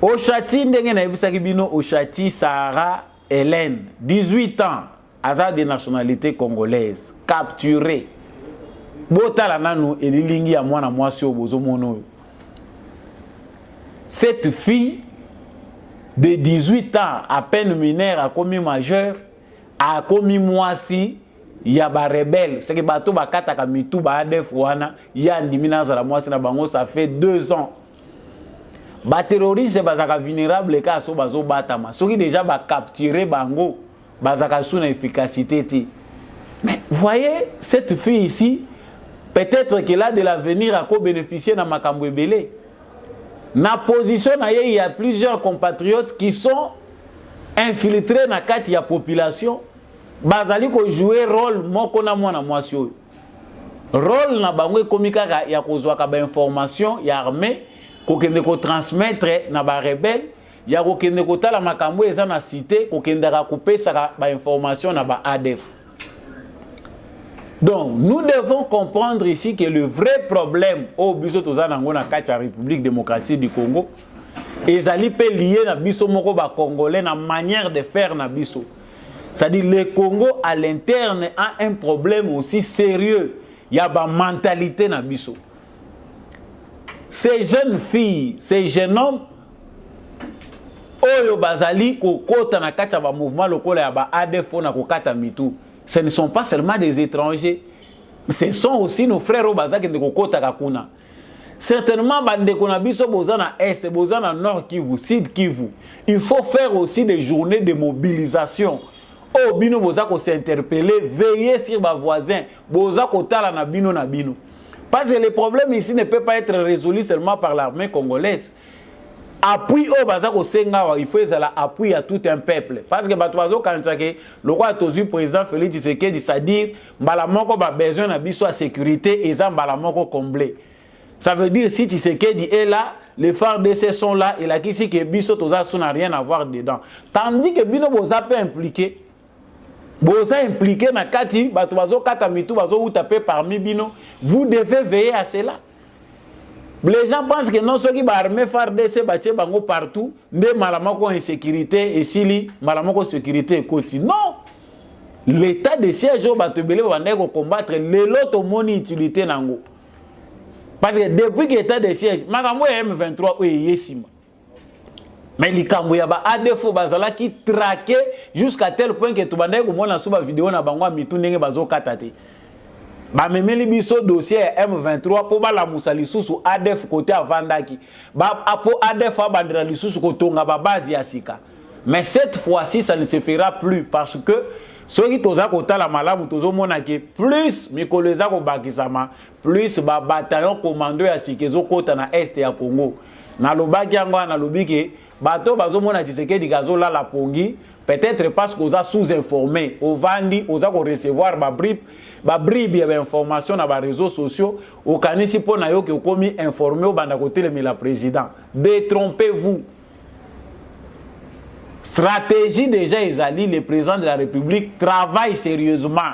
Oshati ndenge na yebisaki bino Oshati Sahara Hélène, 18 ans, azar de nationalité congolaise, capturée. Botala nanu elilingi ya mwana mwasi obozo mono. Cette fille de 18 ans, à peine mineure, a commis majeur, a commis mwasi ya ba rebelle. C'est que bato bakata ka mitu ba ADF wana ya ndimina za la mwasi na bango, ça fait 2 ans. Ba terroriste bazaka vulnérable ka so bazo batama. Soki déjà ba capturer bango, bazaka sous efficacité ti. Mais voyez cette fille ici, peut-être qu'elle a de l'avenir à co-bénéficier dans makambo ebele. Na position na ye, il y a plusieurs compatriotes qui sont infiltrés na kati ya population. Bazali ko jouer rôle moko na mwana mwasi oyo. Rôle na bango komika ya kozwa ka ba information ya armée ko kende ko transmettre na ba rebelle, ya ko kende ko tala makambo eza na cité ko kende ka kopesa ba information na ba ADF. Donc, nous devons comprendre ici que le vrai problème au biso tozanango na kati ya République démocratique du Congo ezali pe lié na biso moko ba congolais na manière de faire na biso. C'est-à-dire le Congo à l'interne a un problème aussi sérieux. Il y a ba mentalité na biso. Ces jeunes filles, ces jeunes hommes oyo bazali ko kota na kati ya ba mouvement lokola ya ba ADF na ko kata mitu. Ce ne sont pas seulement des étrangers, ce sont aussi nos frères au Bazak et de Kokota Kakuna. Certainement, Bandekona Biso Bozana Est, Bozana Nord Kivu, Sud Kivu. Il faut faire aussi des journées de mobilisation. Oh, Bino Bozako s'interpeller, veiller sur ma voisin, Bozako Tala Nabino Nabino. Parce que le problème ici ne peut pas être résolu seulement par l'armée congolaise. Appui au Bazako Sengawa, il faut appui à tout un peuple. Parce que Batouazo Kanchake, le roi Tozu, président Félix Tshisekedi, c'est-à-dire, Balamoko a besoin de la sécurité et ça, Balamoko comblé. Ça veut dire, si Tshisekedi est là, les FARDC sont là, et la Kisi que Biso Toza n'a rien à voir dedans. Tandis que Bino Boza peut impliquer, Boza impliqué na Kati, Batouazo Katamitu, Bazo ou tapé parmi Bino, vous devez veiller à cela. Les gens pensent que non, ceux qui vont armer FARDC bango partout, ne malamoko insécurité et sili malamoko sécurité côté. Non, l'état de siège au batebele va combattre les lots moni utilité nango. Parce que depuis que l'état de siège, makambo M23 oui yesima. Mais likambo ya ba ADF bazala qui traqué jusqu'à tel point que tu bandé ko mona suba vidéo na bango mitu ndenge bazo katate. Ba memeli biso dossier M23 pour ba la musali susu ADF côté avandaki ba apo ADF abandra lisusu kotonga ba base ya sika. Mais cette fois-ci ça ne se fera plus parce que ceux qui toza kota la malamu tozo mona ke plus mikoleza ko bakisama plus ba bataillon commando ya sikezo kota na est ya Congo na lobaki yango na lobiki bato bazo mona Tshisekedi gazo la pongi. Peut-être parce qu'on a sous-informé, au Vandi, on a recevoir ma bribe d'informations dans les réseaux sociaux, au Kanisi pour nayo qui ont commis informé au Bandakoté le président. Détrompez-vous. Stratégie déjà Ezali, le président de la République travaille sérieusement.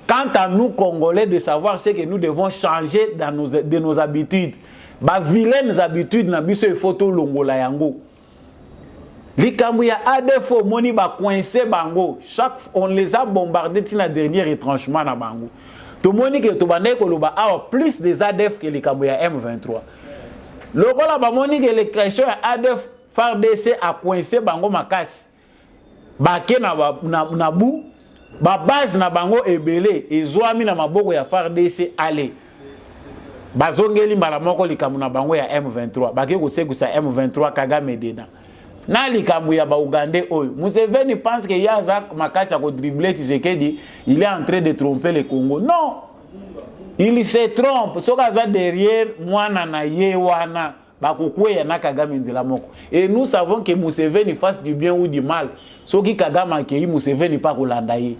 Quant à nous Congolais de savoir ce que nous devons changer de nos habitudes, bah vilaines habitudes na biso photo longola yango. Likambu ya ADF moni ba coincé bango. On les a bombardés dans la dernière retranchement na bango. Tout moni que to bandé ko loba a plus des ADF que likambu ya M23. Lokola ba moni que les questions ya ADF FARDC a coincé bango makasi. bake na bu ba base na bango ebele ezwami na maboko ya FARDC ale bazongeli mbala moko likambo na bango ya M23 bake kosekusa M23 Kagame dena na likambo ya ba Ougandais oyo Museveni pense que yaza makasi ya ko dribbler Tshisekedi il est en train de tromper le Congo. Non, il se trompe. Sokaza derrière mwana na ye wana bakukweya na Kagame nzela moko. Et nous savons que Museveni fasse du bien ou du mal. Soki Kagame akei Museveni pa kolanda ye.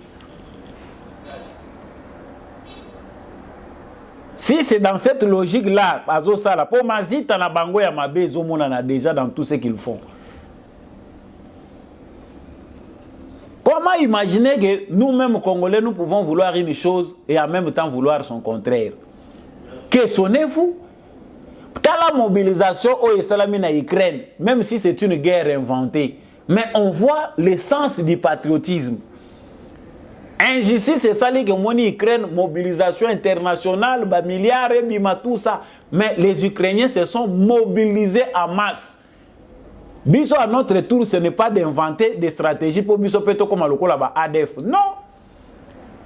Si c'est dans cette logique-là, bazo sala po mazita na bango ya mabe ezomona na déjà dans tout ce qu'ils font. Comment imaginer que nous-mêmes Congolais nous pouvons vouloir une chose et en même temps vouloir son contraire? Questionnez-vous. Dans la mobilisation au Salami na Ukraine, même si c'est une guerre inventée, mais on voit l'essence du patriotisme. Injustice, c'est ça que mon Ukraine, mobilisation internationale, bah, milliards et bima, tout ça. Mais les Ukrainiens se sont mobilisés en masse. Biso à notre tour, ce n'est pas d'inventer des stratégies pour Biso Peto comme à ADF. Non.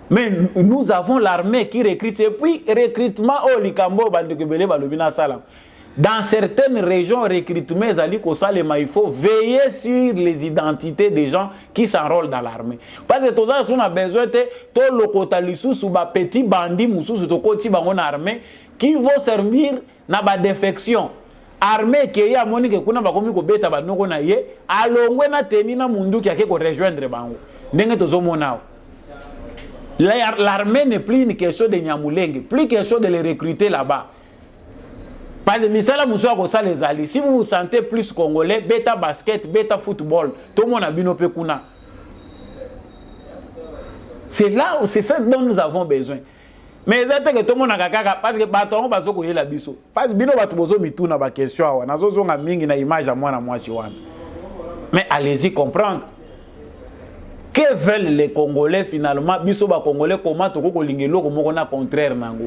Mais nous avons l'armée qui recrute. Et puis, recrutement au Likambo, dans certaines régions, recrutement, il faut veiller sur les identités des gens qui s'enrôlent dans l'armée. Parce que tout ça, on a besoin de tout le côté sous petits bandits, sous le côté de l'armée, qui vont servir dans la défection. Armée qui est à Monique, qu'on a pas commis bêta, nous na ye, alongwe na teni na mundu qui a quelque rejoindre bango. N'engue tozo monao. L'armée n'est plus une question de Nyamulenge, plus question de les recruter là-bas. Parce que misala musoa ko sa les alliés. Si vous vous sentez plus congolais, bêta basket, bêta football, tout le monde a bino pekuna. C'est là où c'est ça dont nous avons besoin. Mais exactement que tout le monde a kaka parce que baton bazo ko yela biso. Parce que bino batu bozo mituna ba question awa. Nazo zonga mingi na image à moi na moi si wana. Mais allez-y comprendre. Que veulent les Congolais finalement? Biso ba Congolais comment to ko lingelo ko moko na contraire nango.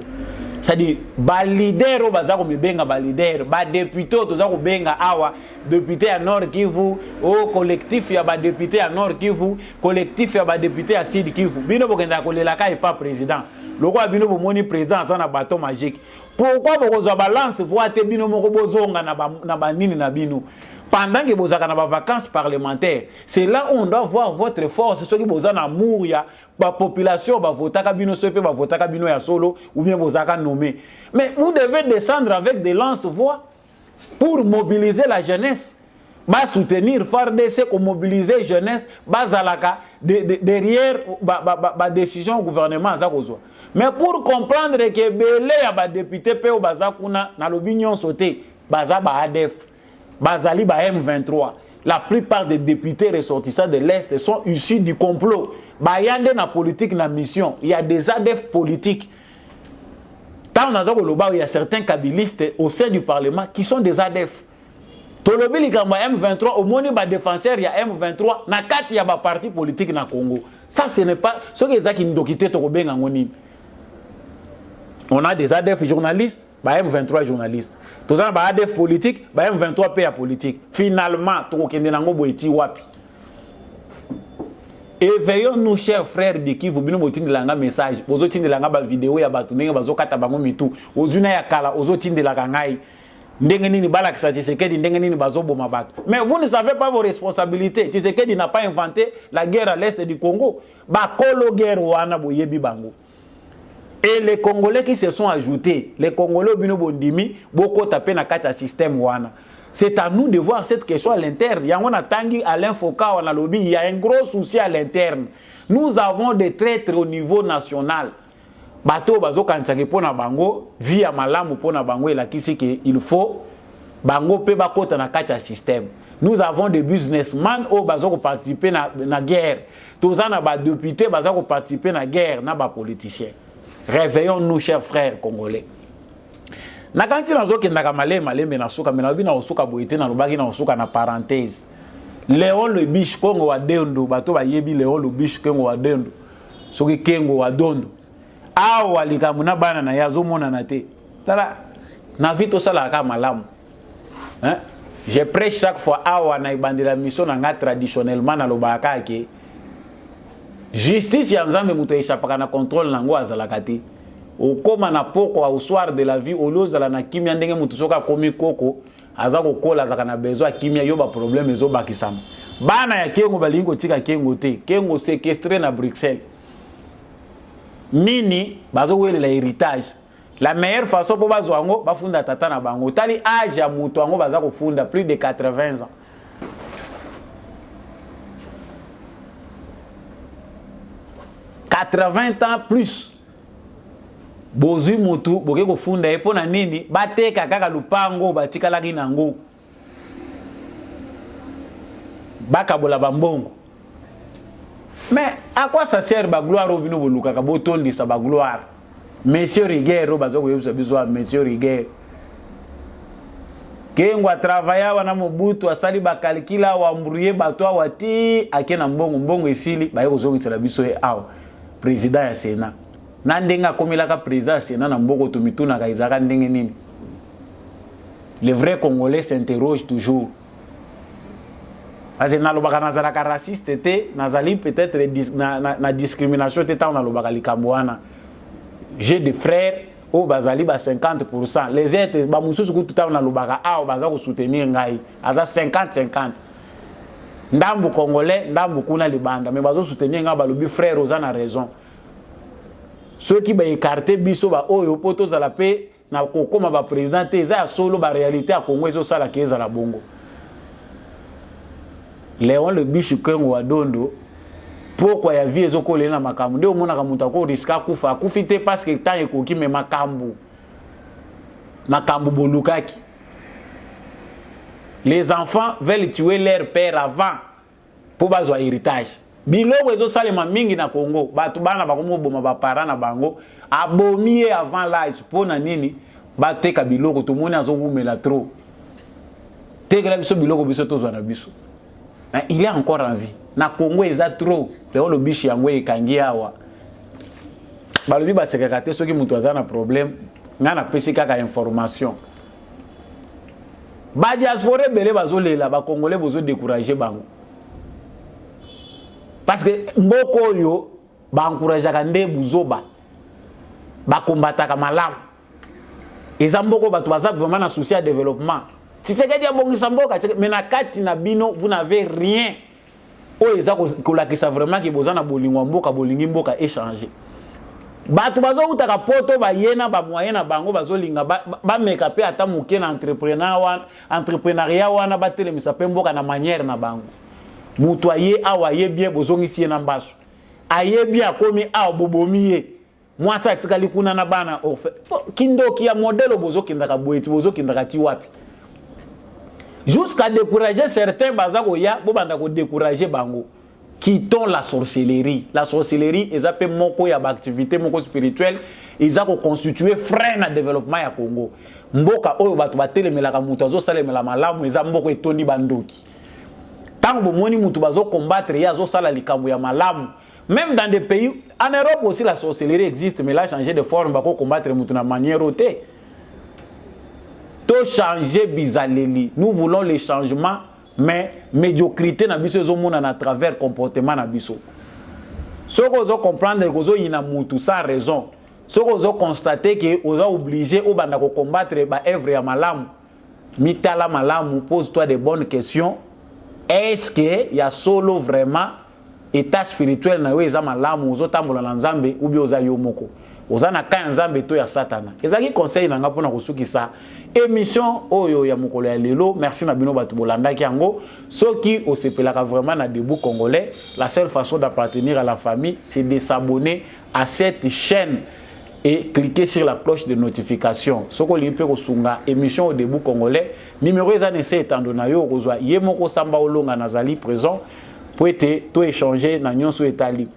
C'est-à-dire, ba leader baza ko mibenga ba leader, ba député to za ko benga awa, député à Nord Kivu, au collectif ya ba député à Nord Kivu, collectif ya ba député à Sud Kivu. Bino bokenda ko lelaka et pas président. Loko bino bomoni président ça na bateau magique. Pourquoi bozo balance voix te bino moko bozonga na ba nini na bino? Pendant que vous avez des vacances parlementaires, c'est là où on doit voir votre force. C'est ce qui vous a amour, la population va voter kabino sepe, va voter kabino ya solo, ou bien vous avez nommé. Mais vous devez descendre avec des lance-voix pour mobiliser la jeunesse. Bah soutenir FARDC, pour mobiliser la jeunesse, bah zalaka derrière la décision du gouvernement. Mais pour comprendre que belé ya ba député pe o bazakuna na l'opinion sauté, baza ba ADF. Bazali ba M23. La plupart des députés ressortissants de l'Est sont issus du complot. Bayande na politique na mission. Il y a des ADF politiques. Tant il y a certains kabylistes au sein du Parlement qui sont des ADF. Tolobi likamba M23 au moins ba défenseur il y a M23 na kati ya ba parti politique na Congo. Ça ce n'est pas ce que qui nous dokité to benga ngoni. On a des ADF journalistes, bah M23 journalistes. Tous les ADF politiques, bah M23 PA politique. Finalement, tout le monde est wapi. Éveillons-nous, chers frères de qui vous venez de langa message. Vous avez de langa vidéo ya batuné, vous avez kata bango mitu. Vous avez kala, vous avez de la gangai. Ndengeni balak sa Tshisekedi, ndengeni bazobo mabat. Mais vous ne savez pas vos responsabilités. Tshisekedi n'a pas inventé la guerre à l'est du Congo. Ba kolo guerre wana boyebi bango. Et les Congolais qui se sont ajoutés, les Congolais bino bondimi, beaucoup tapé na kata système wana. C'est à nous de voir cette question à l'interne. Yangona tangi Alain Foka wana lobby, il y a un gros souci à l'interne. Nous avons des traîtres au niveau national. Bato bazo kansaki pona bango, via malamu pona bango et la kisi que il faut bango pe bakota na kata système. Nous avons des businessmen au bazo ko participer na guerre. Tous en ba députés bazo ko participer na guerre na ba politiciens. Réveillons-nous, chers frères congolais. Nakanti nazo kendaka maleme na suka mena bina osuka boité na lobaki na osuka na parenthèse. Léon le biche Congo wa dendo bato ba yebi Léon le biche Congo wa dendo. Soki Kengo wa dondo. Awa likamuna bana na yazo mona na te. Tala na vito sala ka malamu. Hein? Je prêche chaque fois awa na ibandi la mission na nga traditionnellement na lobaka ke justice ya nzambe muto échappaka na contrôle nango azalaka te. Okoma na poko au soir de la vie olozala na kimia ndenge mutu soka komi koko aza kokola azaka na besoin kimia yo ba problème ezo bakisama. Bana ya kengo balingo tika kengo te. Kengo séquestré na Bruxelles. Nini bazo wele la héritage. La meilleure façon pour bazo ango bafunda tata na bango. Tali âge ya mutu ango baza kofunda plus de 80 ans. « 80 ans plus. Bozu mutu boke kofunda epo na nini bateka kaka lupango batikala kinango. Bakabola bambongo. Mais à quoi ça sert ba gloire au bino boluka ka botondi sa ba gloire. Monsieur Riguero bazoko yebisa bizwa Monsieur Riguero. Kengwa travailler wana mobutu asali ba calcula wa mbruye batwa wati akena mbongo esili ba yeko zongisa biso e awa président ya Sénat. Na ndenga komilaka président ya Sénat na mboko tumituna ka izaka ndenge nini. Les vrais Congolais s'interrogent toujours. Parce que nalobaka nazalaka raciste te, nazali peut-être na discrimination te ta nalobaka likambo wana. J'ai des frères au bazali ba 50%. Les autres ba mususu kutu ta nalobaka a baza ko soutenir ngai. Aza 50-50. Ndambu Congolais, ndambu kuna libanda, mais bazo soutenir ngai balobi frère oza na raison. Ceux qui ba écarter biso ba oyo poto za la paix na kokoma ba président te za solo ba réalité à Congo ezo sala keza la bongo. Léon le bichu kengo wa dondo pourquoi ya vie ezokole na makambu nde omona ka mutu ko riska kufa akufite parce que tant ekoki me makambu bolukaki. Les enfants veulent tuer leur père avant pour bazwa héritage. Biloko ezo salema mingi na Congo batu bana bakomo boma ba parents na bango abomie avant l'âge pona nini bateka biloko to moni azokumela trop. Tekela biso biloko biso tozwa na biso. Il est encore en vie. Na Congo eza trop. Léon le bichi yango ekangi awa. Balobi ba sekakate soki mutu aza na problème, nga na pesi kaka information. Ba diaspora belé bazolela ba Congolais bozo décourager bango. Parce que mboko yo ba encourager ka nde buzoba. Ba combataka malamu. Eza mboko batu baza vraiment na souci à développement. Si c'est que diabongisa mboka mais na kati na bino vous n'avez rien. O eza ko lakisa vraiment ki bozana bolingwa mboka bolingi mboka échanger. Batu bazo utaka poto ba yena ba moyena bango bazo linga ba meka pe ata muke na entrepreneuriat wana ba telemisa pe mboka na manière na bango. Mutu aye awa ye bien bozongisi na mbasu. Aye bien akomi awa bobomiye. Moi ça tikali kuna na bana kindoki ya modelo bozo kindaka boeti bozo kindaka ti wapi. Jusqu'à décourager certains bazako ya bo banda ko décourager bango. Quittons la sorcellerie. La sorcellerie est appelée moko ya activité moko spirituelle, ils a constitué frein à développement ya Congo. Mboka oyo batu batelemelaka mutu azo salemela malamu eza mboko etondi bandoki. Tant que moni mutu bazo combattre ya zo sala likambo ya malamu. Même dans des pays en Europe aussi la sorcellerie existe mais là changer de forme bako combattre mutu na manière oté. To changer bizaleli. Nous voulons les changements mais médiocrité na biso ezomona na travers comportement na biso. Soko ozo comprendre que ozo yina mutu sans raison. Soko ozo constater que ozo obligé au banda ko combattre ba œuvre ya malamu. Mitala malamu, pose-toi de bonnes questions. Est-ce que y a solo vraiment état spirituel na we za malamu ozo tambola na Nzambe ou bien oza yo moko? Oza na ka Nzambe to ya Satana. Ezaki conseil na nga pona kosukisa émission oyo ya mokolo ya lelo. Merci na bino batu bolandaki yango. Soki osepelaka vraiment na debout congolais, la seule façon d'appartenir à la famille, c'est de s'abonner à cette chaîne et cliquer sur la cloche de notification. Soko limpe kosunga émission au debout congolais, numéro ezanese etandona yo kozwa yemoko samba olonga nazali présent pour être to échanger na nyonso etali.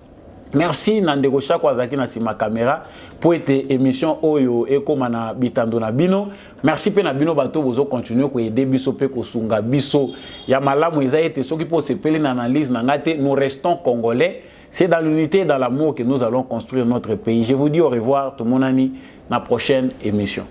Merci Nandeko Chako Azaki na sima caméra pour être émission oyo ekoma na bitando na bino. Merci pe na bino bato bozo continuer ko aider biso pe ko sunga biso ya malamu eza été soki po sepeli na analyse na ngate. Nous restons congolais. C'est dans l'unité et dans l'amour que nous allons construire notre pays. Je vous dis au revoir tout mon ami na prochaine émission.